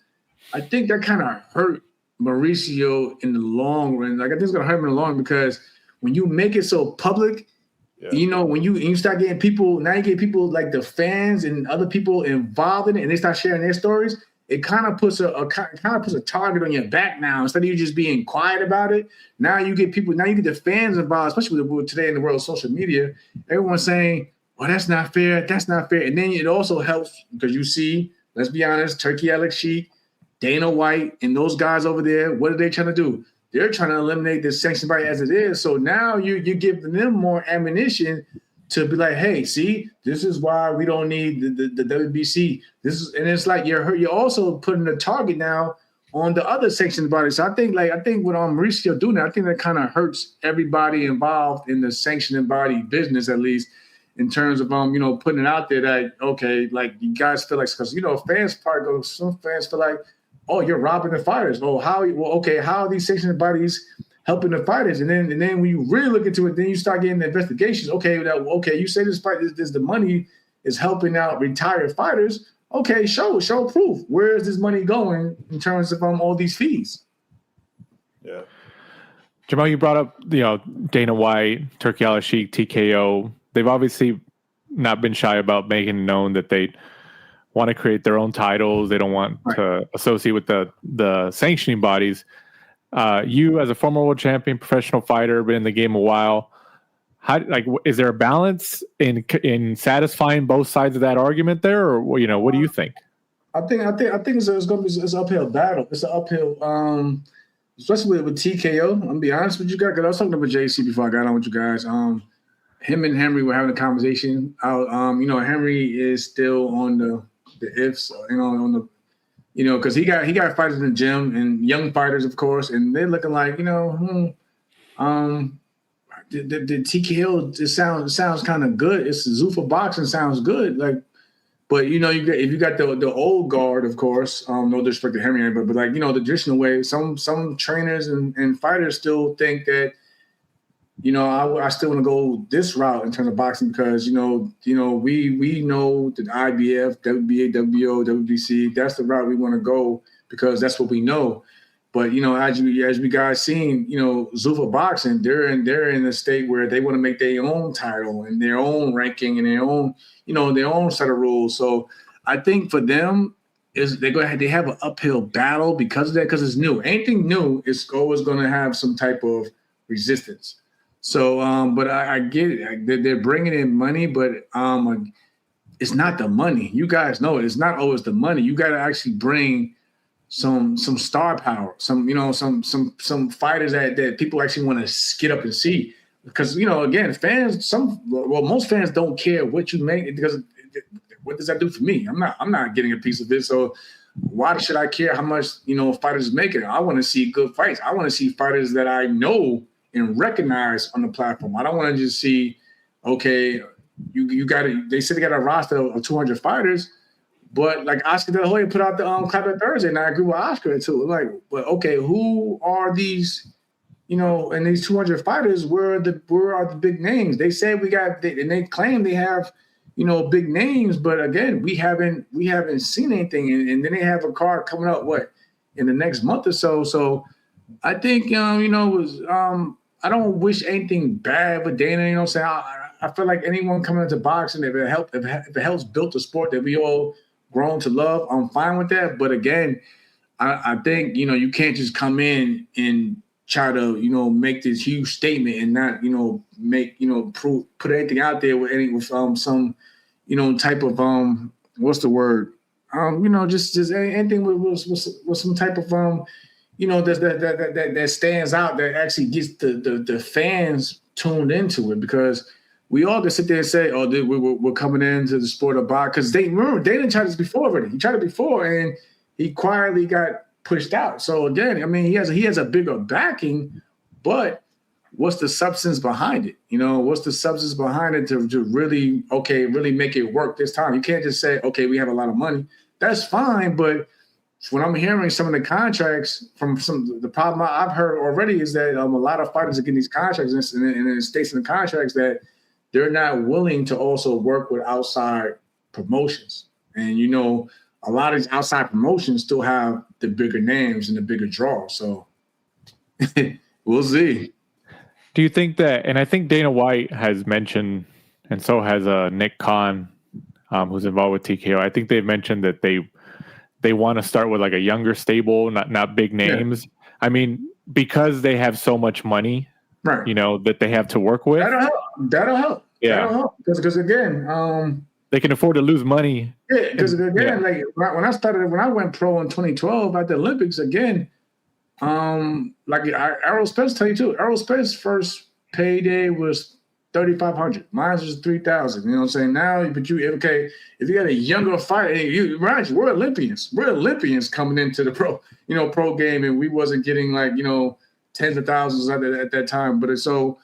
S5: I think that kind of hurt Mauricio in the long run. Like, I think it's gonna hurt him in the long run, because when you make it so public, you know, when you start getting people, now you get people like the fans and other people involved in it, and they start sharing their stories. It kind of puts a target on your back now. Instead of you just being quiet about it, now you get the fans involved, especially with today in the world of social media. Everyone's saying, well, that's not fair. That's not fair. And then it also helps because you see, let's be honest, Turkey Alex Sheik, Dana White, and those guys over there, what are they trying to do? They're trying to eliminate this sanctioned body as it is. So now you're giving them more ammunition to be like, hey, see, this is why we don't need the WBC. And it's like you're also putting a target now on the other sanctioned bodies. So I think what Mauricio doing, I think that kind of hurts everybody involved in the sanctioned body business, at least in terms of putting it out there that, okay, like, you guys feel like, because some fans feel like, oh, you're robbing the fighters. Oh, how are these sanctioned bodies helping the fighters? And then when you really look into it, then you start getting the investigations. Okay, you say this fight, this the money is helping out retired fighters. Okay, show proof. Where is this money going in terms of all these fees?
S6: Yeah.
S4: Jamel, you brought up Dana White, Turkey Alex Sheik, TKO. They've obviously not been shy about making known that they want to create their own titles. They don't want to associate with the sanctioning bodies. You, as a former world champion, professional fighter, been in the game a while. Is there a balance in satisfying both sides of that argument there, or what do you think?
S5: I think it's going to be an uphill battle. It's an uphill, especially with TKO. I'm gonna be honest with you guys, because I was talking about JC before I got on with you guys. Him and Henry were having a conversation. Henry is still on the ifs, on the. Because he got fighters in the gym and young fighters, of course, and they're looking like, the TKO just sounds kind of good. It's Zuffa boxing sounds good, like, but if you got the old guard, of course, no disrespect to Henry, but like the traditional way, some trainers and fighters still think that. I still want to go this route in terms of boxing because we know that IBF, WBA, WBO, WBC, that's the route we want to go because that's what we know. But as we guys seen, Zuffa boxing, they're in a state where they want to make their own title and their own ranking and their own set of rules. So I think for them they have an uphill battle because of that, because it's new. Anything new is always going to have some type of resistance. So, but I get it. They're bringing in money, but it's not the money. You guys know it. It's not always the money. You got to actually bring some star power, some fighters that people actually want to get up and see. Because again, fans, most fans don't care what you make because what does that do for me? I'm not getting a piece of it. So why should I care how much fighters make it? I want to see good fights. I want to see fighters that I know and recognize on the platform. I don't want to just see, okay, you got it. They said they got a roster of 200 fighters, but like Oscar De La Hoya put out the Clap at Thursday, and I agree with Oscar too. Like, but okay, who are these? And these 200 fighters, where are the big names? They say and they claim they have, big names, but again, we haven't seen anything. And then they have a card coming up in the next month or so. So I think I don't wish anything bad with Dana. I feel like anyone coming into boxing, if it helps build the sport that we all grown to love, I'm fine with that. But again, I think you can't just come in and try to make this huge statement and not make put anything out there with some type of what's the word? Just anything with some type of that stands out, that actually gets the fans tuned into it, because we all can sit there and say, "Oh, we're coming into the sport of boxing," because they didn't try this before already. He tried it before, and he quietly got pushed out. So again, I mean, he has a bigger backing, but what's the substance behind it? What's the substance behind it to really make it work this time? You can't just say, "Okay, we have a lot of money." That's fine, but when I'm hearing some of the contracts the problem I've heard already is that a lot of fighters are getting these contracts, and it states in the contracts that they're not willing to also work with outside promotions. And a lot of these outside promotions still have the bigger names and the bigger draw. So we'll see.
S4: Do you think that, and I think Dana White has mentioned, and so has Nick Khan, who's involved with TKO, I think they've mentioned that they want to start with like a younger stable, not big names. Yeah. I mean, because they have so much money, right? That they have to work with.
S5: That'll help. Yeah. That'll help. Because again,
S4: they can afford to lose money.
S5: Yeah, because again, like when I went pro in 2012 at the Olympics, again, like Errol Spence tell you too. Errol Spence's first payday was $3,500. Mine was $3,000. You know what I'm saying? Now, but if you got a younger fighter, we're Olympians. We're Olympians coming into the pro game, and we wasn't getting like tens of thousands at that time. But so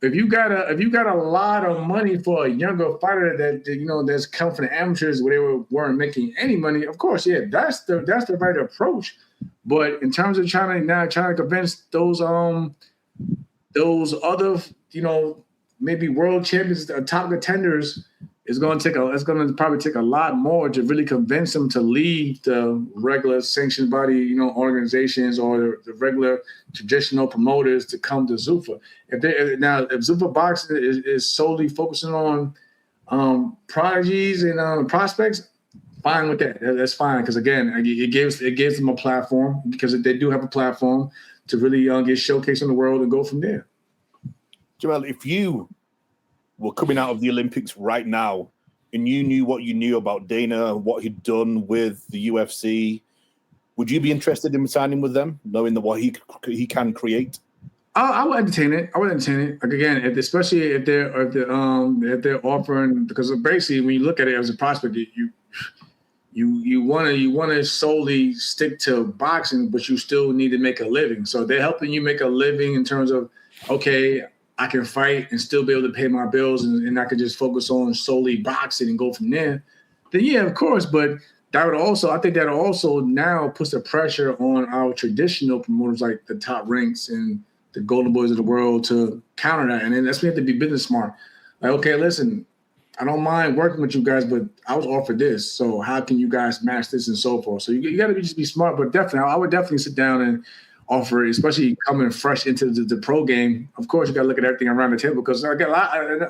S5: if you got a lot of money for a younger fighter that's come from the amateurs where they weren't making any money, of course, yeah, that's the right approach. But in terms of trying to convince those other maybe world champions, top contenders, it's going to probably take a lot more to really convince them to leave the regular sanctioned body organizations or the regular traditional promoters to come to Zuffa. If Zuffa Boxing is solely focusing on prodigies and prospects, fine with that. That's fine, because again, it gives them a platform, because they do have a platform to really get showcased in the world and go from there.
S6: Jamel, if you were coming out of the Olympics right now and you knew what you knew about Dana, what he'd done with the UFC, would you be interested in signing with them, knowing that what he can create?
S5: I would entertain it. Like again, especially if they're offering, because basically when you look at it as a prospect, you want to solely stick to boxing, but you still need to make a living. So they're helping you make a living in terms of, okay, I can fight and still be able to pay my bills, and I can just focus on solely boxing and go from there. Then yeah, of course. But I think that also now puts the pressure on our traditional promoters like the Top Ranks and the Golden Boys of the world to counter that. And then that's when you have to be business smart. Like, okay, listen, I don't mind working with you guys, but I was offered this. So how can you guys match this and so forth? So you got to just be smart. But definitely, I would definitely sit down and offer, especially coming fresh into the pro game. Of course, you got to look at everything around the table, because I got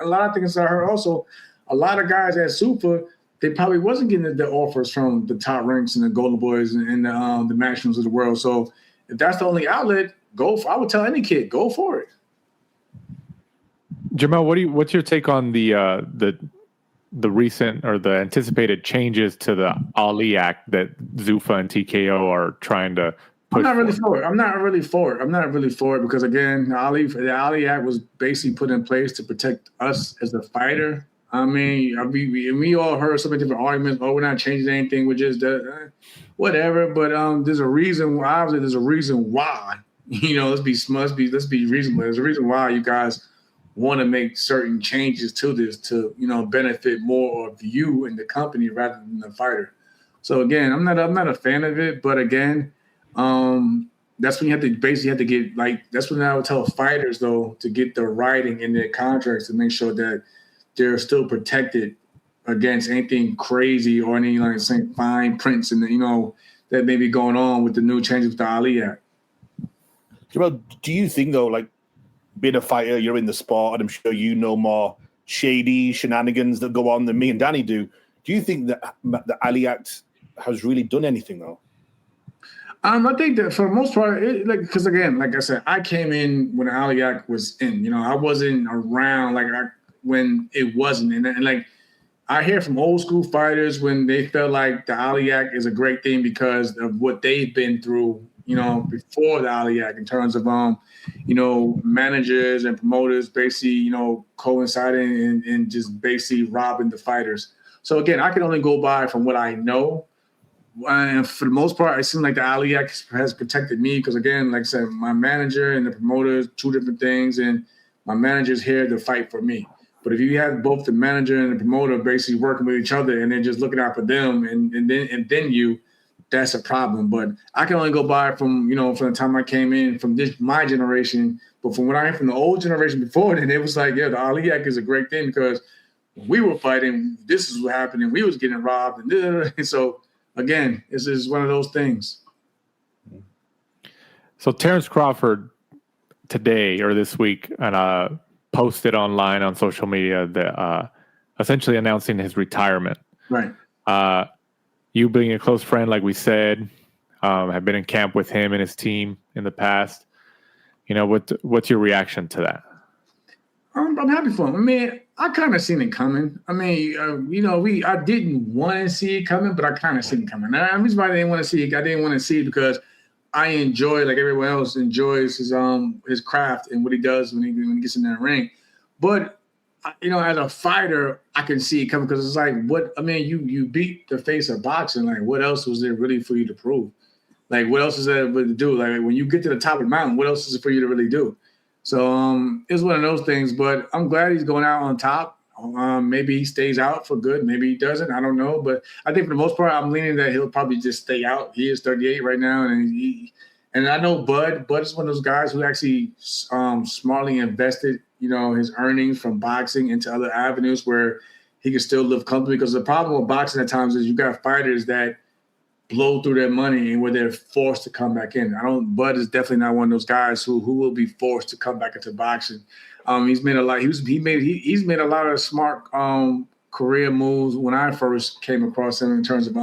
S5: a lot of things I heard also. A lot of guys at Zuffa, they probably wasn't getting the offers from the Top Ranks and the Golden Boys and the Nationals of the world. So if that's the only outlet, I would tell any kid, go for it.
S4: Jamel, what's your take on the recent or the anticipated changes to the Ali Act that Zuffa and TKO are trying to? I'm not really for it because, again, the Ali Act was basically put in place to protect us as a fighter. I mean, we all heard so many different arguments. Oh, we're not changing anything. We're just whatever. But there's a reason. Obviously, there's a reason why. Let's be reasonable. There's a reason why you guys want to make certain changes to this to benefit more of you and the company rather than the fighter. So again, I'm not a fan of it. But again, that's when you have to get, like, that's when I would tell fighters though to get the writing in their contracts to make sure that they're still protected against anything crazy or any fine prints and that may be going on with the new changes with the Ali Act.
S6: Well, do you think though, like, being a fighter, you're in the sport, and I'm sure you know more shady shenanigans that go on than me and Danny do. Do you think that the Ali Act has really done anything though?
S5: I think that for the most part, because again, like I said, I came in when the Ali Act was in. I wasn't around when it wasn't, and I hear from old school fighters when they felt like the Ali Act is a great thing because of what they've been through, before the Ali Act in terms of, managers and promoters basically, coinciding and just basically robbing the fighters. So again, I can only go by from what I know. And for the most part, it seems like the Ali Act has protected me because, again, like I said, my manager and the promoter, two different things, and my manager's here to fight for me. But if you have both the manager and the promoter basically working with each other and then just looking out for them and then you, that's a problem. But I can only go by from the time I came in from my generation. But from what I heard from the old generation before then, it was like, yeah, the Ali Act is a great thing because when we were fighting, this is what happened and we was getting robbed. And so, again, this is one of those things.
S4: So Terrence Crawford today or this week posted online on social media that essentially announcing his retirement.
S5: Right.
S4: You being a close friend, like we said, have been in camp with him and his team in the past. What's your reaction to that?
S5: I'm happy for him. I mean, I kind of seen it coming. I mean, I didn't want to see it coming, but I kind of seen it coming. The reason why I didn't want to see it, I didn't want to see it because I enjoy, like everyone else enjoys his craft and what he does when he gets in that ring. But as a fighter, I can see it coming because it's like, you beat the face of boxing. Like, what else was there really for you to prove? Like, what else is there to do? Like, when you get to the top of the mountain, what else is it for you to really do? So it's one of those things. But I'm glad he's going out on top. Maybe he stays out for good. Maybe he doesn't. I don't know. But I think for the most part, I'm leaning that he'll probably just stay out. He is 38 right now. And I know Bud is one of those guys who actually smartly invested, his earnings from boxing into other avenues where he can still live comfortably. Because the problem with boxing at times is you got fighters that blow through their money and where they're forced to come back in. Bud is definitely not one of those guys who will be forced to come back into boxing. He's made a lot. He's made a lot of smart career moves when I first came across him in terms of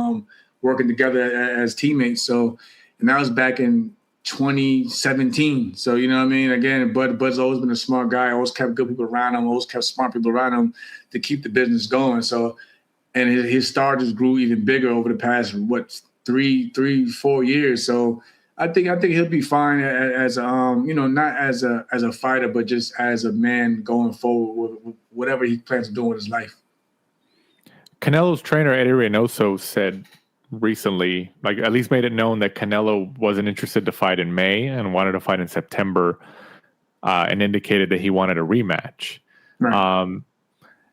S5: working together as teammates. So, and that was back in 2017. So, you know what I mean? Again, Bud's always been a smart guy. Always kept good people around him. Always kept smart people around him to keep the business going. So, and his star just grew even bigger over the past 4 years. So, I think he'll be fine as not as a fighter, but just as a man going forward with whatever he plans to do in his life.
S4: Canelo's trainer Eddie Reynoso said recently, like at least made it known that Canelo wasn't interested to fight in May and wanted to fight in September, and indicated that he wanted a rematch. Right.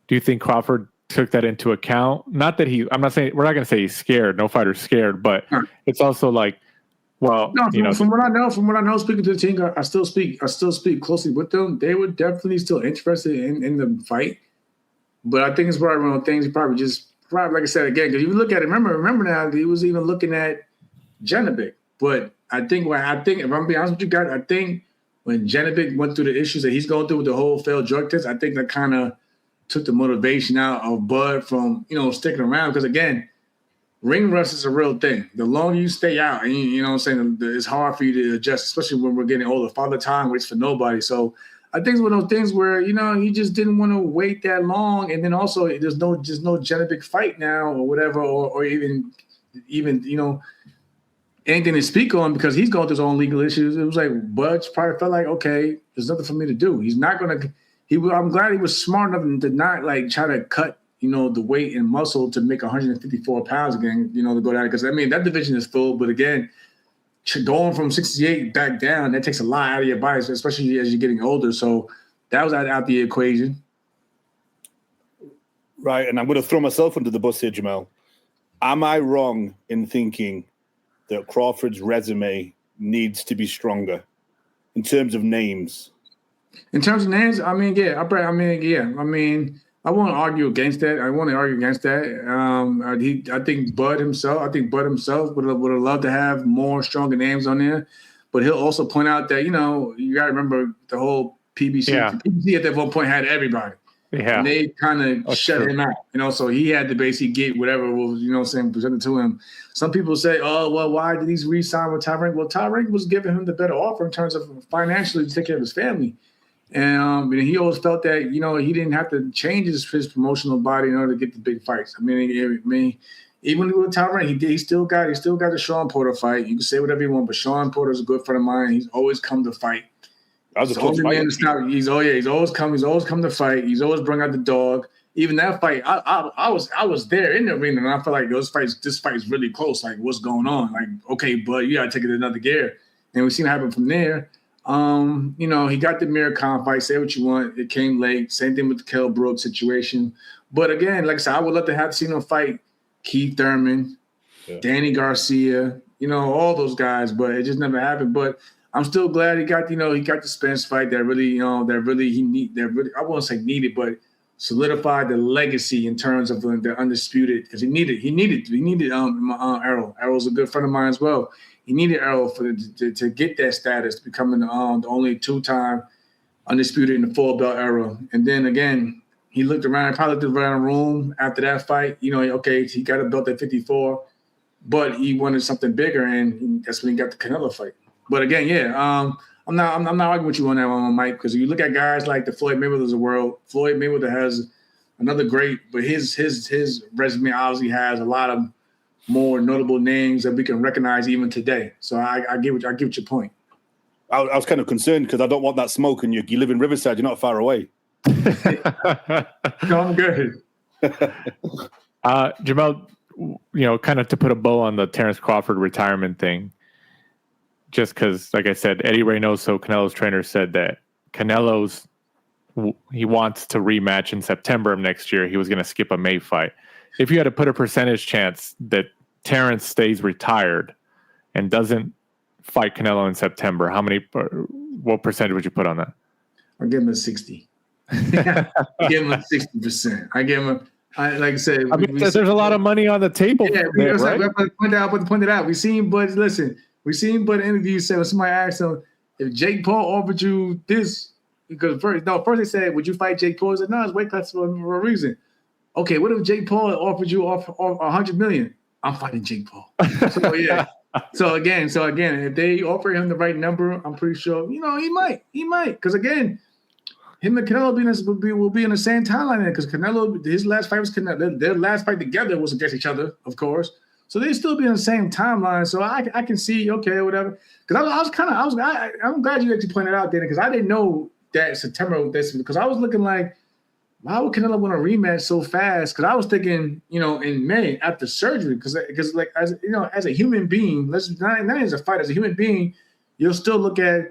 S4: Do you think Crawford took that into account? Not that we're not going to say he's scared. No fighter's scared, but it's also like, well,
S5: no, from what I know, speaking to the team, I still speak closely with them. They were definitely still interested in the fight, but I think it's probably one of the things he probably, like I said again, because if you look at it, remember now, he was even looking at Janibek. But I think if I'm being honest with you guys, I think when Janibek went through the issues that he's going through with the whole failed drug test, I think that kind of took the motivation out of Bud from sticking around. Because again, ring rust is a real thing. The longer you stay out, and you know what I'm saying, it's hard for you to adjust, especially when we're getting older. Father time waits for nobody. So I think it's one of those things where, he just didn't want to wait that long. And then also there's no Janibek fight now or whatever, or even anything to speak on because he's going through his own legal issues. It was like Bud probably felt like, okay, there's nothing for me to do. He's not going to I'm glad he was smart enough to not like try to cut the weight and muscle to make 154 pounds again, to go down. Because, that division is full. But, again, going from 68 back down, that takes a lot out of your body, especially as you're getting older. So that was out the equation.
S6: Right, and I'm going to throw myself under the bus here, Jamel. Am I wrong in thinking that Crawford's resume needs to be stronger in terms of names?
S5: In terms of names, I won't argue against that. I think Bud himself would have loved to have more stronger names on there. But he'll also point out that, you got to remember the whole PBC. Yeah. The PBC at that one point had everybody. Yeah. And they kind of shut him out, so he had to basically get whatever was, presented to him. Some people say, oh, well, why did he re-sign with Tyrank? Well, Tyrank was giving him the better offer in terms of financially to take care of his family. And he always felt that, he didn't have to change his promotional body in order to get the big fights. I mean, even with Tyron, he still got the Sean Porter fight. You can say whatever you want, but Sean Porter's a good friend of mine. He's always come to fight.
S6: That was a close fight.
S5: He's always come to fight. He's always bring out the dog. Even that fight, I was there in the arena, and I felt like this fight is really close. Like, what's going on? Like, okay, bud, you gotta take it to another gear. And we seen it happen from there. He got the Mir Khan fight. Say what you want. It came late. Same thing with the Kell Brooks situation. But again, like I said, I would love to have seen him fight Keith Thurman, Danny Garcia, all those guys. But it just never happened. But I'm still glad he got the Spence fight that really, I won't say needed, but solidified the legacy in terms of the undisputed, because he needed Errol. Errol's a good friend of mine as well. He needed Errol to get that status, becoming the only 2-time undisputed in the full belt era. And then again, he looked around the room after that fight. He got a belt at 54, but he wanted something bigger, and that's when he got the Canelo fight. But again, I'm not arguing with you on that one, Mike, because if you look at guys like the Floyd Mayweathers of the world, Floyd Mayweather has another great, but his resume obviously has a lot of more notable names that we can recognize even today. So I get your point.
S6: I was kind of concerned because I don't want that smoke, and you live in Riverside, you're not far away.
S5: No, I'm good.
S4: Jamel, kind of to put a bow on the Terrence Crawford retirement thing, just because, like I said, Eddie Reynoso, Canelo's trainer, said that he wants to rematch in September of next year. He was going to skip a May fight. If you had to put a percentage chance that Terrence stays retired and doesn't fight Canelo in September, what percentage would you put on that?
S5: I'll give him a 60. I give him a 60%. I give him like I said,
S4: there's a lot of money on the table. Yeah,
S5: right? We point it out. We seen Bud interview said when somebody asked him if Jake Paul offered you this, because first they said, would you fight Jake Paul? He said, no, it's weight class for a reason. Okay, what if Jake Paul offered you $100 million? I'm fighting Jake Paul. So yeah. So again, if they offer him the right number, I'm pretty sure he might. Because again, him and Canelo will be in the same timeline, because Canelo, his last fight was Canelo. Their last fight together was against each other, of course. So they still be in the same timeline. So I can see, okay, whatever. Because I'm glad you actually pointed out, Danny, because I didn't know that September, because I was looking like, why would Canelo want a rematch so fast? Because I was thinking, in May after surgery, because like as a human being, not as a fighter, as a human being, you'll still look at,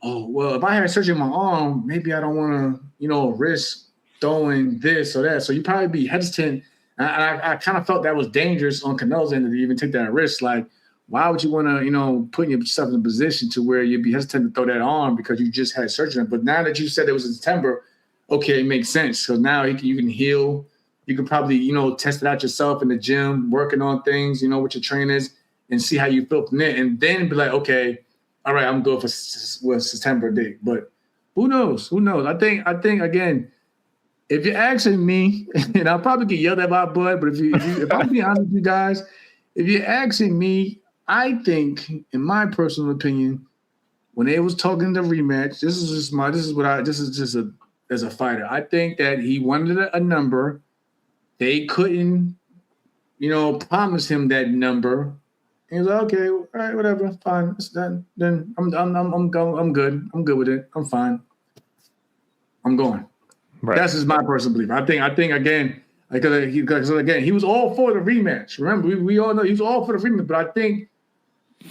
S5: oh well, if I had surgery on my arm, maybe I don't want to, risk throwing this or that. So you probably be hesitant. And I kind of felt that was dangerous on Canelo's end to even take that risk. Like, why would you want to, put yourself in a position to where you'd be hesitant to throw that arm because you just had surgery? But now that you said it was in September, okay, it makes sense. So now you can heal. You can probably, test it out yourself in the gym, working on things, with your trainers, and see how you feel from there. And then be like, okay, all right, I'm good for September date. But who knows? I think again, if you're asking me, and I'll probably get yelled at by Bud, but if I'm being honest with you guys, if you're asking me, I think, in my personal opinion, when they was talking the rematch, as a fighter, I think that he wanted a number. They couldn't, promise him that number. He was like, okay, all right, whatever, fine, it's done. Then I'm good. I'm good with it. I'm fine. I'm going. Right. That's just my personal belief. I think again, because he was all for the rematch. Remember, we all know he was all for the rematch, but I think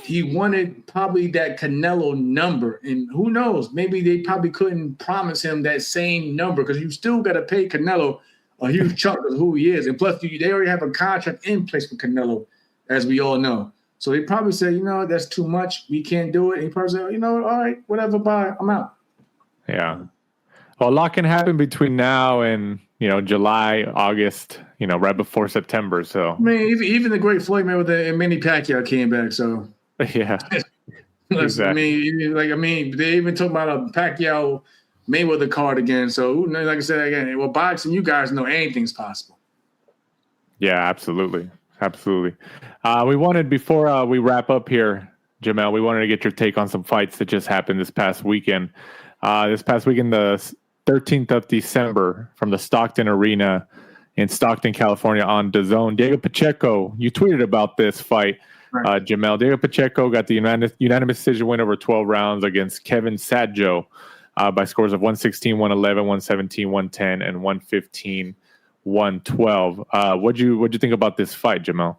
S5: he wanted probably that Canelo number. And who knows, maybe they probably couldn't promise him that same number, because you still got to pay Canelo a huge chunk of who he is. And plus, they already have a contract in place for Canelo, as we all know. So they probably said, that's too much. We can't do it. And he probably said, all right, whatever, bye, I'm out.
S4: Yeah. Well, a lot can happen between now and, July, August, right before September. So
S5: I mean, even the great Floyd Mayweather and Manny Pacquiao came back. So
S4: yeah, exactly.
S5: I mean, they even talk about a Pacquiao Mayweather card again. So like I said again, well, boxing, you guys know anything's possible.
S4: Yeah, absolutely. We wanted, before we wrap up here, Jamel, we wanted to get your take on some fights that just happened this past weekend. this past weekend, the 13th of December, from the Stockton Arena in Stockton, California, on DAZN. Diego Pacheco, you tweeted about this fight, Jamel. Diego Pacheco got the unanimous decision win over 12 rounds against Kevin Sadjo by scores of 116, 111, 117, 110, and 115, 112. What'd you think about this fight, Jamel?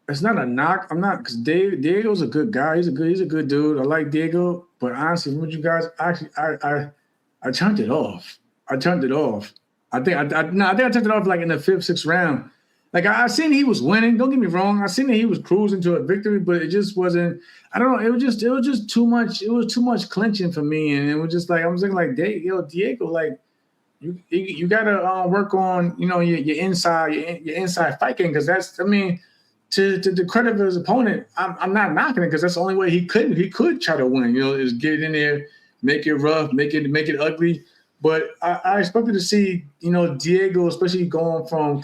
S5: It's not a knock. I'm not, because Diego's a good guy. He's a good dude. I like Diego, but honestly, with you guys, actually, I turned it off. I think I turned it off like in the 5th, 6th round. Like I seen he was winning. Don't get me wrong. I seen that he was cruising to a victory, but it just wasn't. I don't know. It was just too much. It was too much clinching for me, and it was just like I was thinking like, Diego, like you gotta work on your inside fight game, because that's, I mean, to the credit of his opponent, I'm not knocking it, because that's the only way he could try to win. Is get in there, make it rough, make it ugly. But I expected to see, Diego, especially going from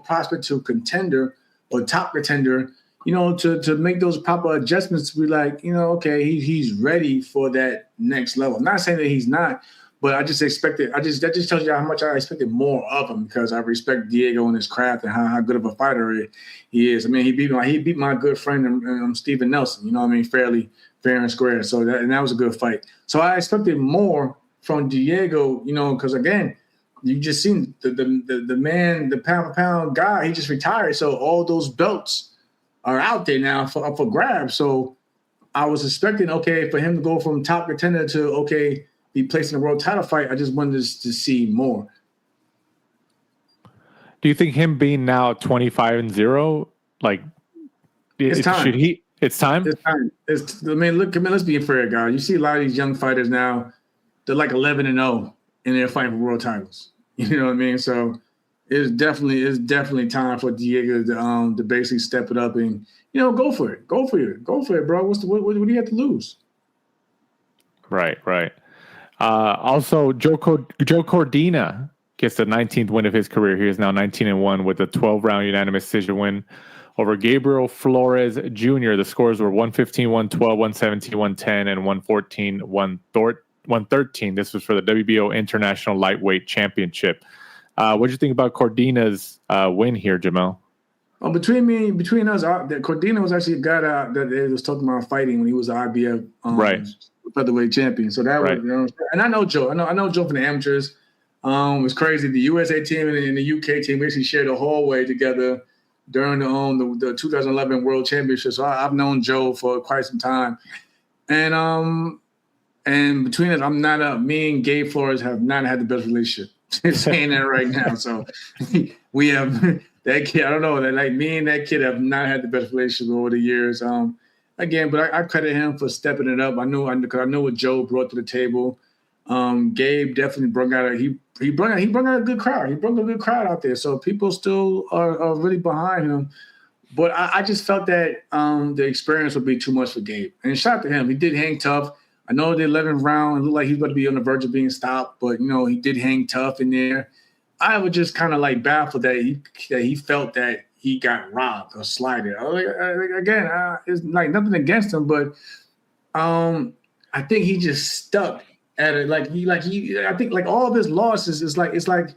S5: prospect to contender or top contender, to make those proper adjustments to be like, okay, he's ready for that next level. I'm not saying that he's not, but I just expected. That just tells you how much I expected more of him, because I respect Diego and his craft and how good of a fighter he is. I mean, he beat my good friend Steven Nelson. Fairly fair and square. So that was a good fight. So I expected more from Diego, because again, you just seen the man, the pound for pound guy. He just retired, so all those belts are out there now for grabs. So I was expecting, okay, for him to go from top contender to be placed in a world title fight. I just wanted to see more.
S4: Do you think him being now 25-0, like,
S5: it's time?
S4: It's time.
S5: Let's be fair, guys. You see a lot of these young fighters now. They're like 11-0, and they're fighting for world titles. You know what I mean? So it's definitely time for Diego to basically step it up and go for it, bro. What do you have to lose?
S4: Right. Also, Joe Cordina gets the 19th win of his career. He is now 19-1 with a 12-round unanimous decision win over Gabriel Flores Jr. The scores were 115, 112, 117, 110, and 114, 113. This was for the WBO International Lightweight Championship. What did you think about Cordina's win here, Jamel?
S5: Between us, Cordina was actually a guy that they was talking about fighting when he was the IBF featherweight champion. So that was, and I know Joe. I know Joe from the amateurs. It was crazy. The USA team and the UK team basically shared the hallway together during the 2011 World Championship. So I've known Joe for quite some time, and between us, me and Gabe Flores have not had the best relationship. Saying that right now. So we have that kid. I don't know, that like me and that kid have not had the best relationship over the years. Again, but I credit him for stepping it up. I knew what Joe brought to the table. Gabe definitely brought out a good crowd. He brought a good crowd out there. So people still are really behind him. But I just felt that the experience would be too much for Gabe. And shout out to him. He did hang tough. I know the 11th round, it looked like he was about to be on the verge of being stopped, but, he did hang tough in there. I was just kind of like baffled that he felt that he got robbed or slighted. Again, it's like nothing against him, but I think he just stuck at it. I think like all of his losses is like, it's like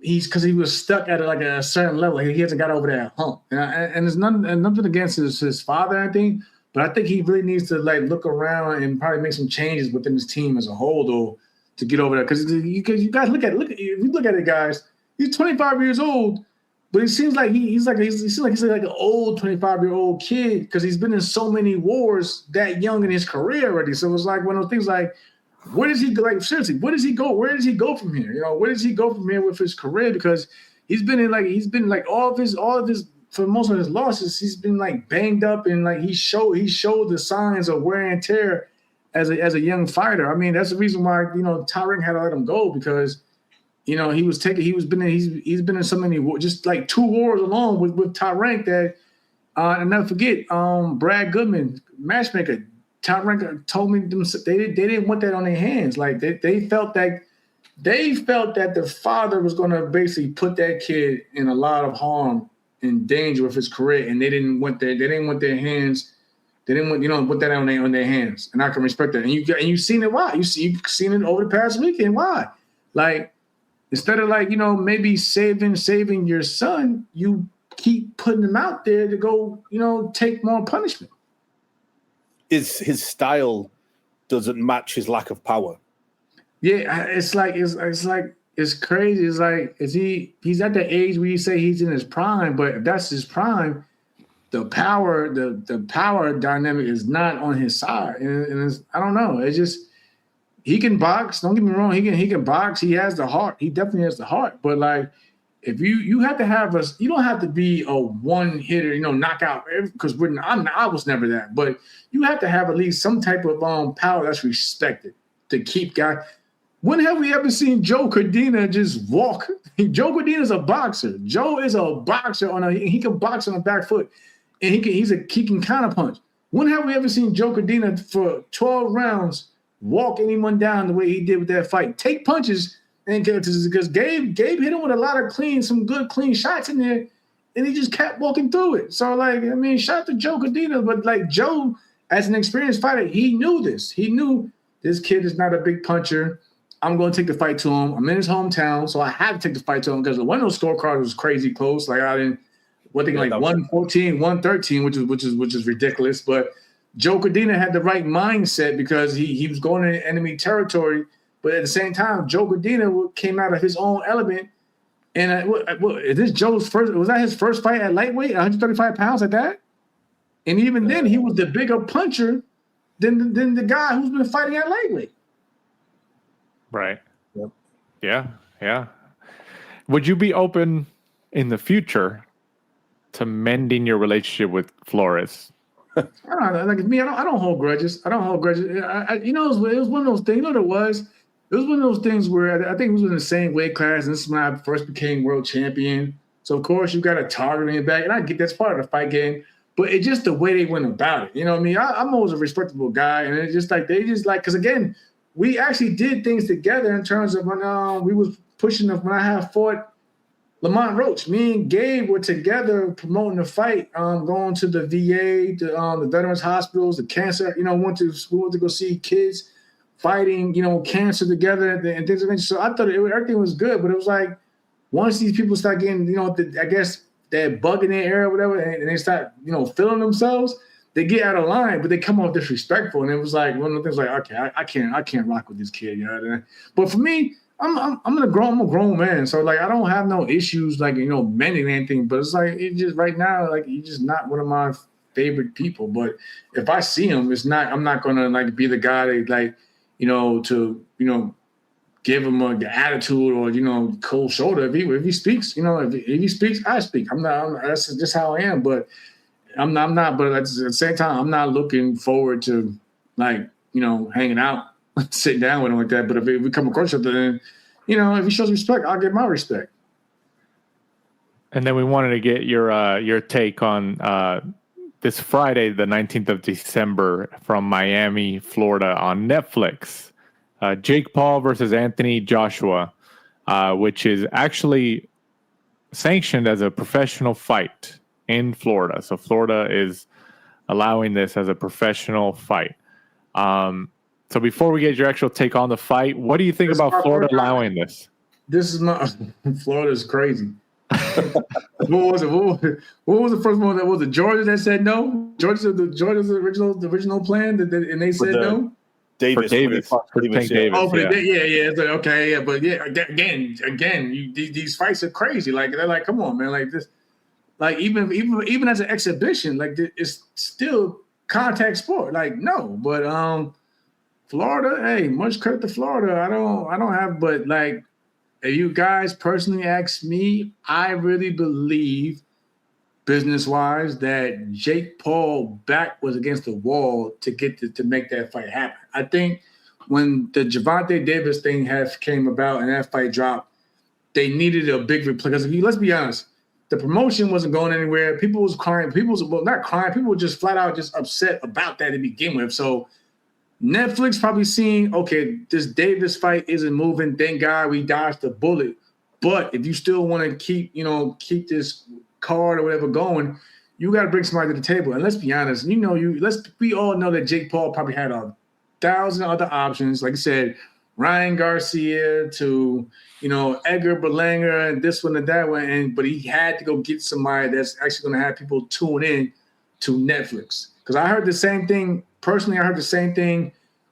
S5: because he was stuck at like a certain level. He hasn't got over that hump. And there's nothing against his father, I think. But I think he really needs to like look around and probably make some changes within his team as a whole, though, to get over that. Because you guys look at it, guys. He's 25 years old, but it seems like he's like an old 25-year-old kid, because he's been in so many wars that young in his career already. So it's like one of those things like, where does he go? Like seriously, where does he go? Where does he go from here? Where does he go from here with his career? Because he's been all of his. For most of his losses, he's been like banged up, and like he showed the signs of wear and tear as a young fighter. I mean, that's the reason why Tyrank had to let him go, because he's been in so many wars, just like 2 wars alone with Tyrank that and never forget Brad Goodman, matchmaker. Tyrank told me they didn't want that on their hands. Like they felt that the father was going to basically put that kid in a lot of harm, in danger with his career, and they didn't want their hands They didn't want, put that on their hands, and I can respect that. And you've seen it. Why? You've seen it over the past weekend. Why? Like, instead of maybe saving your son, you keep putting him out there to go, take more punishment.
S6: His style doesn't match his lack of power. Yeah,
S5: it's crazy. It's like, he's at the age where you say he's in his prime, but if that's his prime, the power dynamic is not on his side. And it's, I don't know. It's just, he can box. Don't get me wrong. He can box. He has the heart. He definitely has the heart. But like, if you have to have you don't have to be a one hitter, knockout. Because I was never that. But you have to have at least some type of power that's respected to keep guys. When have we ever seen Joe Cordina just walk? Joe Cordina is a boxer. Joe is a boxer he can box on the back foot, and he can counter punch. When have we ever seen Joe Cordina for 12 rounds walk anyone down the way he did with that fight? Take punches, and because Gabe hit him with a lot of some good clean shots in there, and he just kept walking through it. So shout out to Joe Cordina, but like Joe, as an experienced fighter, he knew this. He knew this kid is not a big puncher. I'm going to take the fight to him. I'm in his hometown, so I had to take the fight to him because one of those scorecards was crazy close. Like I didn't, 114, 113, which is ridiculous. But Joe Cordina had the right mindset because he was going into enemy territory, but at the same time, Joe Cordina came out of his own element. And is this Joe's first? Was that his first fight at lightweight, 135 pounds at that? And even then, he was the bigger puncher than the guy who's been fighting at lightweight.
S4: Right.
S6: Yep.
S4: Yeah. Would you be open in the future to mending your relationship with Flores?
S5: I don't know. Like me, I don't hold grudges. It was one of those things. You know what it was? It was one of those things where I think it was in the same weight class. And this is when I first became world champion. So of course you got a target in your back, and I get that's part of the fight game. But it's just the way they went about it. You know what I mean? I'm always a respectable guy, and it's just like because again, we actually did things together in terms of when we was pushing when I had fought Lamont Roach. Me and Gabe were together promoting the fight, going to the VA, the Veterans Hospitals, the cancer. We went to go see kids fighting, cancer together and things like that. So I thought everything was good, but it was like once these people start getting, I guess that bug in their ear or whatever, and they start, feeling themselves, they get out of line, but they come off disrespectful. And it was like one of the things like, okay, I can't rock with this kid, But for me, I'm a grown man, so like I don't have no issues like mending anything. But it's like it just right now, like he's just not one of my favorite people. But if I see him, I'm not gonna like be the guy that like to give him an attitude or cold shoulder. If he speaks, if he speaks, I speak. That's just how I am. But I'm not. But at the same time, I'm not looking forward to like hanging out, sitting down with him like that. But if we come across each other, then if he shows respect, I'll give my respect.
S4: And then we wanted to get your take on this Friday, the 19th of December, from Miami, Florida, on Netflix. Jake Paul versus Anthony Joshua, which is actually sanctioned as a professional fight in Florida. So Florida is allowing this as a professional fight. So before we get your actual take on the fight, what do you think about Florida allowing this?
S5: This is Florida's crazy. What was it? What was the first one? That was it Georgia that said no? Georgia's the original plan, and they said no.
S6: Davis.
S4: Oh,
S5: Davis. Yeah. It's like, okay, yeah, but yeah, again, these fights are crazy. Like they're like, come on, man, like this, like even as an exhibition, like it's still contact sport. Like no, but Florida, hey, much credit to Florida. I don't have, but like, if you guys personally ask me, I really believe, business-wise, that Jake Paul back was against the wall to make that fight happen. I think when the Gervonta Davis thing came about and that fight dropped, they needed a big replay. Because let's be honest, the promotion wasn't going anywhere. People was crying. Not crying. People were just flat out just upset about that to begin with. So Netflix probably seeing, okay, this Davis fight isn't moving. Thank God we dodged the bullet. But if you still want to keep this card or whatever going, you got to bring somebody to the table. And let's be honest, we all know that Jake Paul probably had 1,000 other options. Like I said, Ryan Garcia to, Edgar Berlanga and this one and that one. But he had to go get somebody that's actually going to have people tune in to Netflix. Because I heard the same thing. Personally, I heard the same thing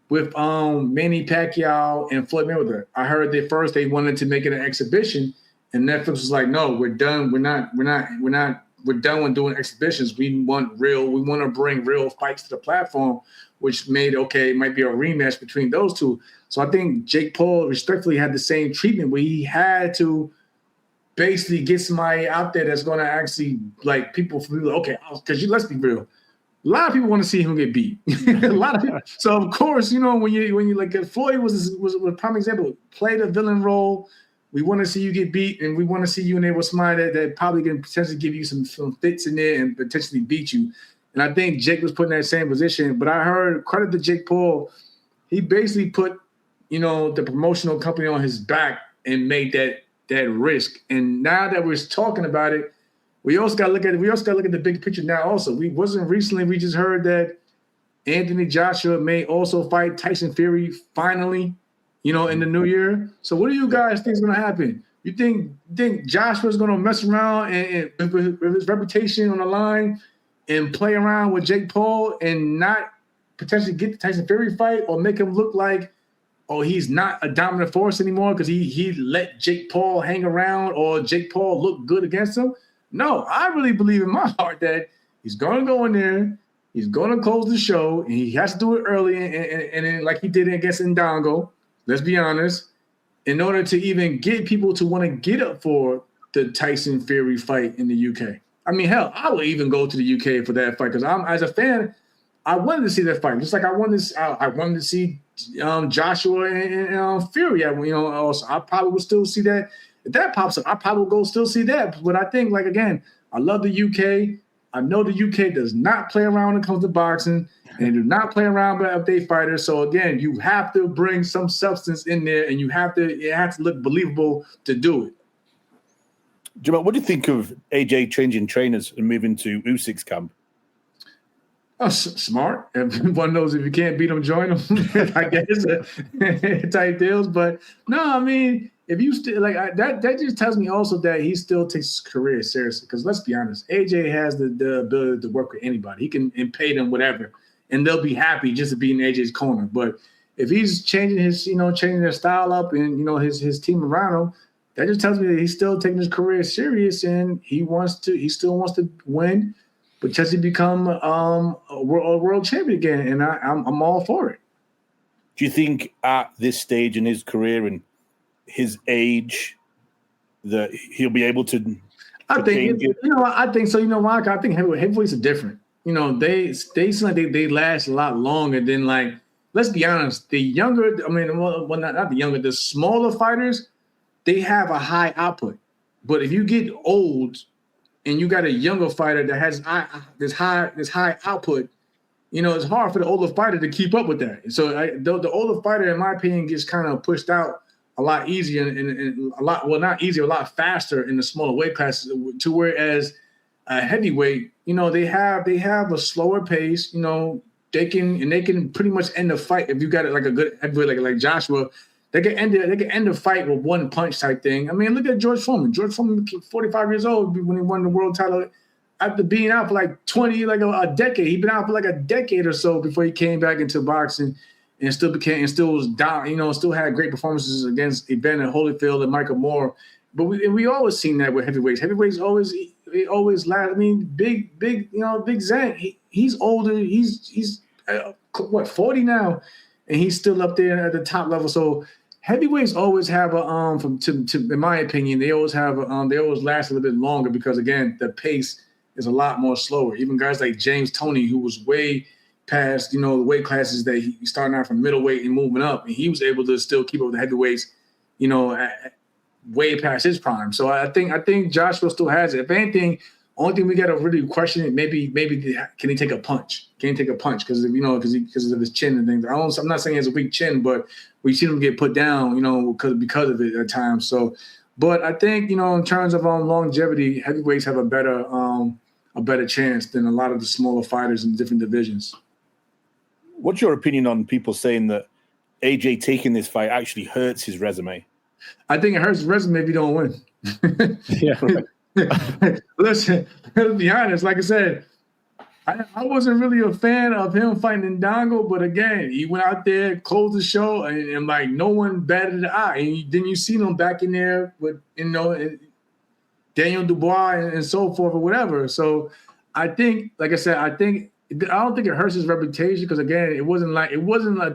S5: with Manny Pacquiao and Floyd Mayweather. I heard that first they wanted to make it an exhibition, and Netflix was like, "No, we're done. We're done with doing exhibitions. We want to bring real fights to the platform," which it might be a rematch between those two. So I think Jake Paul respectfully had the same treatment where he had to basically get somebody out there that's going to actually like people because let's be real. A lot of people want to see him get beat. A lot of people. So of course, when you like Floyd was a prime example. Play the villain role. We want to see you get beat, and we want to see you enable somebody that probably can potentially give you some fits in there and potentially beat you. And I think Jake was put in that same position. But I heard credit to Jake Paul. He basically put the promotional company on his back and made that risk. And now that we're talking about it, we also got to look at the big picture now. Also, we just heard that Anthony Joshua may also fight Tyson Fury finally, in the new year. So what do you guys think is going to happen? You think Joshua's going to mess around and with his reputation on the line and play around with Jake Paul and not potentially get the Tyson Fury fight, or make him look like, he's not a dominant force anymore because he let Jake Paul hang around, or Jake Paul look good against him? No, I really believe in my heart that he's going to go in there, he's going to close the show, and he has to do it early and then like he did against Ndongo, let's be honest, in order to even get people to want to get up for the Tyson Fury fight in the UK. I mean, hell, I would even go to the UK for that fight because as a fan, I wanted to see that fight. Just like I wanted to see Joshua and Fury. Also, I probably would still see that. If that pops up, I probably will go still see that. But I think, again, I love the UK. I know the UK does not play around when it comes to boxing, and they do not play around with update fighters. So again, you have to bring some substance in there, and it has to look believable to do it.
S6: Jamel, what do you think of AJ changing trainers and moving to Usyk's camp?
S5: Oh, smart. Everyone knows if you can't beat them, join them. I guess type deals. But no, I mean, if you still that just tells me also that he still takes his career seriously. Because let's be honest, AJ has the ability to work with anybody. He can pay them whatever, and they'll be happy just to be in AJ's corner. But if he's changing their style up and his team around him, that just tells me that he's still taking his career serious and he still wants to win, potentially become a world champion again. And I'm all for it.
S6: Do you think at this stage in his career and his age that he'll be able to?
S5: I think I think so. Why? I think heavyweights are different. They seem like they last a lot longer than let's be honest. The younger, not the younger, the smaller fighters, they have a high output. But if you get old and you got a younger fighter that has this high output, it's hard for the older fighter to keep up with that. So the older fighter, in my opinion, gets kind of pushed out a lot easier and a lot faster in the smaller weight classes. To whereas a heavyweight, they have a slower pace. They can pretty much end the fight if you got a good heavyweight like Joshua. They can end the fight with one punch type thing. I mean, look at George Foreman. George Foreman, 45 years old when he won the world title after being out for 20, a decade. He'd been out for a decade or so before he came back into boxing and still was down, still had great performances against Evander Holyfield and Michael Moore. But we always seen that with heavyweights. Heavyweights always last. I mean, big Zach, he's older. He's 40 now, and he's still up there at the top level. So heavyweights always have in my opinion, they always have they always last a little bit longer because again, the pace is a lot more slower. Even guys like James Toney, who was way past the weight classes that he starting out from middleweight and moving up, and he was able to still keep up with the heavyweights, way past his prime. So I think Joshua still has it. If anything, only thing we got to really question it, maybe can he take a punch? Can he take a punch because of his chin and things? I'm not saying he has a weak chin, but we see him get put down, because of it at times. So, but I think in terms of longevity, heavyweights have a better a better chance than a lot of the smaller fighters in different divisions.
S6: What's your opinion on people saying that AJ taking this fight actually hurts his resume?
S5: I think it hurts his resume if you don't win.
S4: Yeah.
S5: Listen, to be honest, like I said, I wasn't really a fan of him fighting Ndongo, but again, he went out there, closed the show, and like no one batted an eye. And then you seen him back in there with, Daniel Dubois and so forth or whatever. So I think, like I said, I don't think it hurts his reputation because again, it wasn't like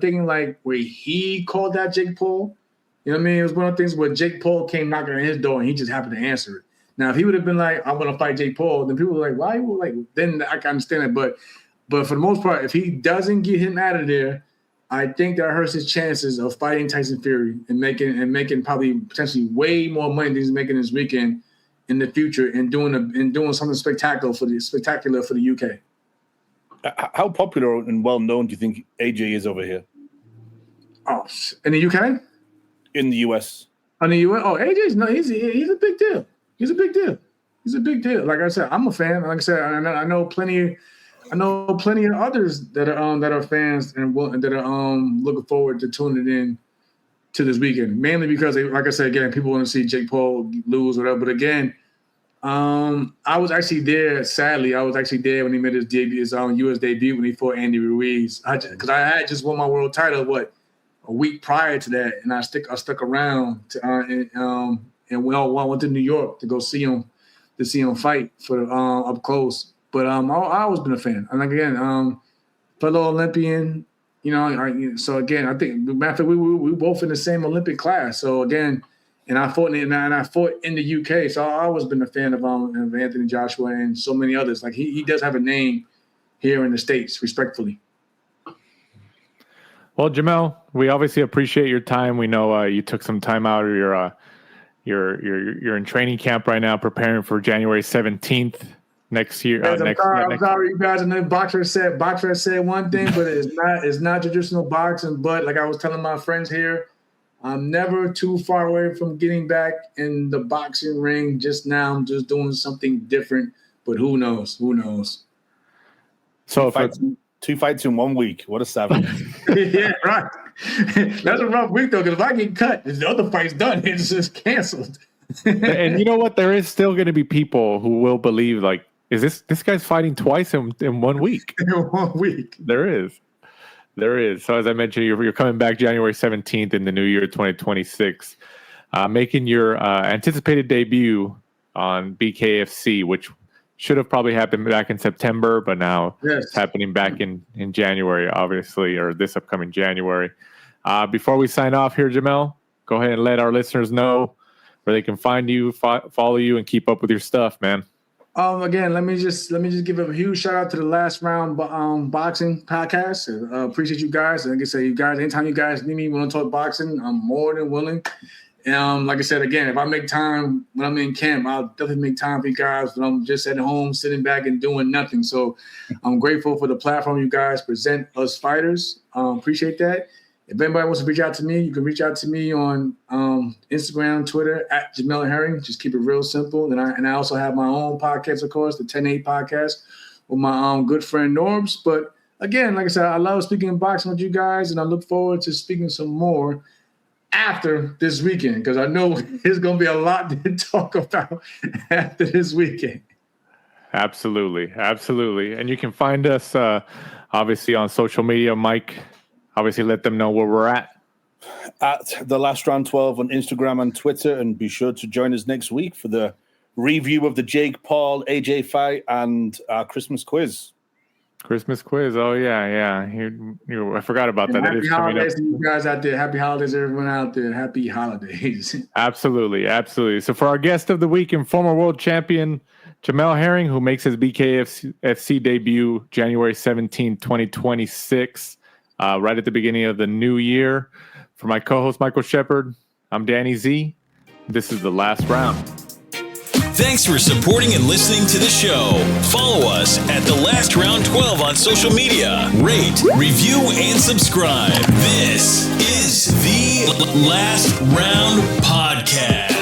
S5: thinking like where he called out Jake Paul. You know what I mean? It was one of the things where Jake Paul came knocking on his door and he just happened to answer it. Now, if he would have been like, "I'm going to fight Jake Paul," then people were like, "Why?" Like, then I can understand it. But for the most part, if he doesn't get him out of there, I think that hurts his chances of fighting Tyson Fury and making probably potentially way more money than he's making this weekend in the future and doing something spectacular for the UK.
S6: How popular and well known do you think AJ is over here?
S5: Oh, in the UK?
S6: In the US?
S5: In the US? Oh, AJ's no, he's a big deal. He's a big deal. He's a big deal. Like I said, I'm a fan. Like I said, I know plenty of others that are fans and that are looking forward to tuning in to this weekend. Mainly because, like I said, again, people want to see Jake Paul lose or whatever. But again, I was actually there. Sadly, I was actually there when he made his debut, his US debut when he fought Andy Ruiz. Because I had just won my world title a week prior to that, and I stuck around and we all went to New York to go see him fight for up close. But I always been a fan. And again, fellow Olympian, so again, I think matter of fact, we both in the same Olympic class. So again, and I fought in the UK. So I always been a fan of Anthony Joshua and so many others. Like he does have a name here in the States, respectfully.
S4: Well, Jamel, we obviously appreciate your time. We know you took some time out of you're in training camp right now, preparing for January 17th next year.
S5: Yes, I'm sorry, you guys. I know boxer said one thing, but it's not traditional boxing. But like I was telling my friends here, I'm never too far away from getting back in the boxing ring. Just now, I'm just doing something different. But who knows? Who knows?
S6: So two fights in 1 week. What a savage!
S5: Yeah, right. That's a rough week though, because if I get cut, the other fight's done. It's just canceled.
S4: And you know what? There is still going to be people who will believe, like, is this guy's fighting twice in 1 week?
S5: In 1 week.
S4: There is. So as I mentioned, you're coming back January 17th in the new year 2026, making your anticipated debut on BKFC, which should have probably happened back in September, but now it's happening back in January, obviously, or this upcoming January. Before we sign off here, Jamel, go ahead and let our listeners know where they can find you, follow you, and keep up with your stuff, man.
S5: Again, let me just give a huge shout out to the Last Round Boxing podcast. Appreciate you guys. And like I say, you guys, anytime you guys need me want to talk boxing, I'm more than willing. Like I said, again, if I make time when I'm in camp, I'll definitely make time for you guys when I'm just at home, sitting back and doing nothing. So I'm grateful for the platform you guys present us fighters. Appreciate that. If anybody wants to reach out to me, you can reach out to me on Instagram, Twitter, at Jamel Herring. Just keep it real simple. And I also have my own podcast, of course, the 10-8 podcast with my good friend Norbs. But again, like I said, I love speaking boxing with you guys, and I look forward to speaking some more after this weekend, because I know there's going to be a lot to talk about after this weekend.
S4: Absolutely. And you can find us, obviously, on social media. Mike, obviously, let them know where we're at.
S6: At The Last Round 12 on Instagram and Twitter. And be sure to join us next week for the review of the Jake Paul AJ fight and our Christmas quiz.
S4: Oh, yeah. I forgot about that.
S5: Happy holidays to you guys out there. Happy holidays, everyone out there. Happy holidays. Absolutely.
S4: So for our guest of the week and former world champion, Jamel Herring, who makes his BKFC debut January 17, 2026, right at the beginning of the new year. For my co-host, Michael Shepard, I'm Danny Z. This is The Last Round.
S1: Thanks for supporting and listening to the show. Follow us at The Last Round 12 on social media. Rate, review, and subscribe. This is The Last Round Podcast.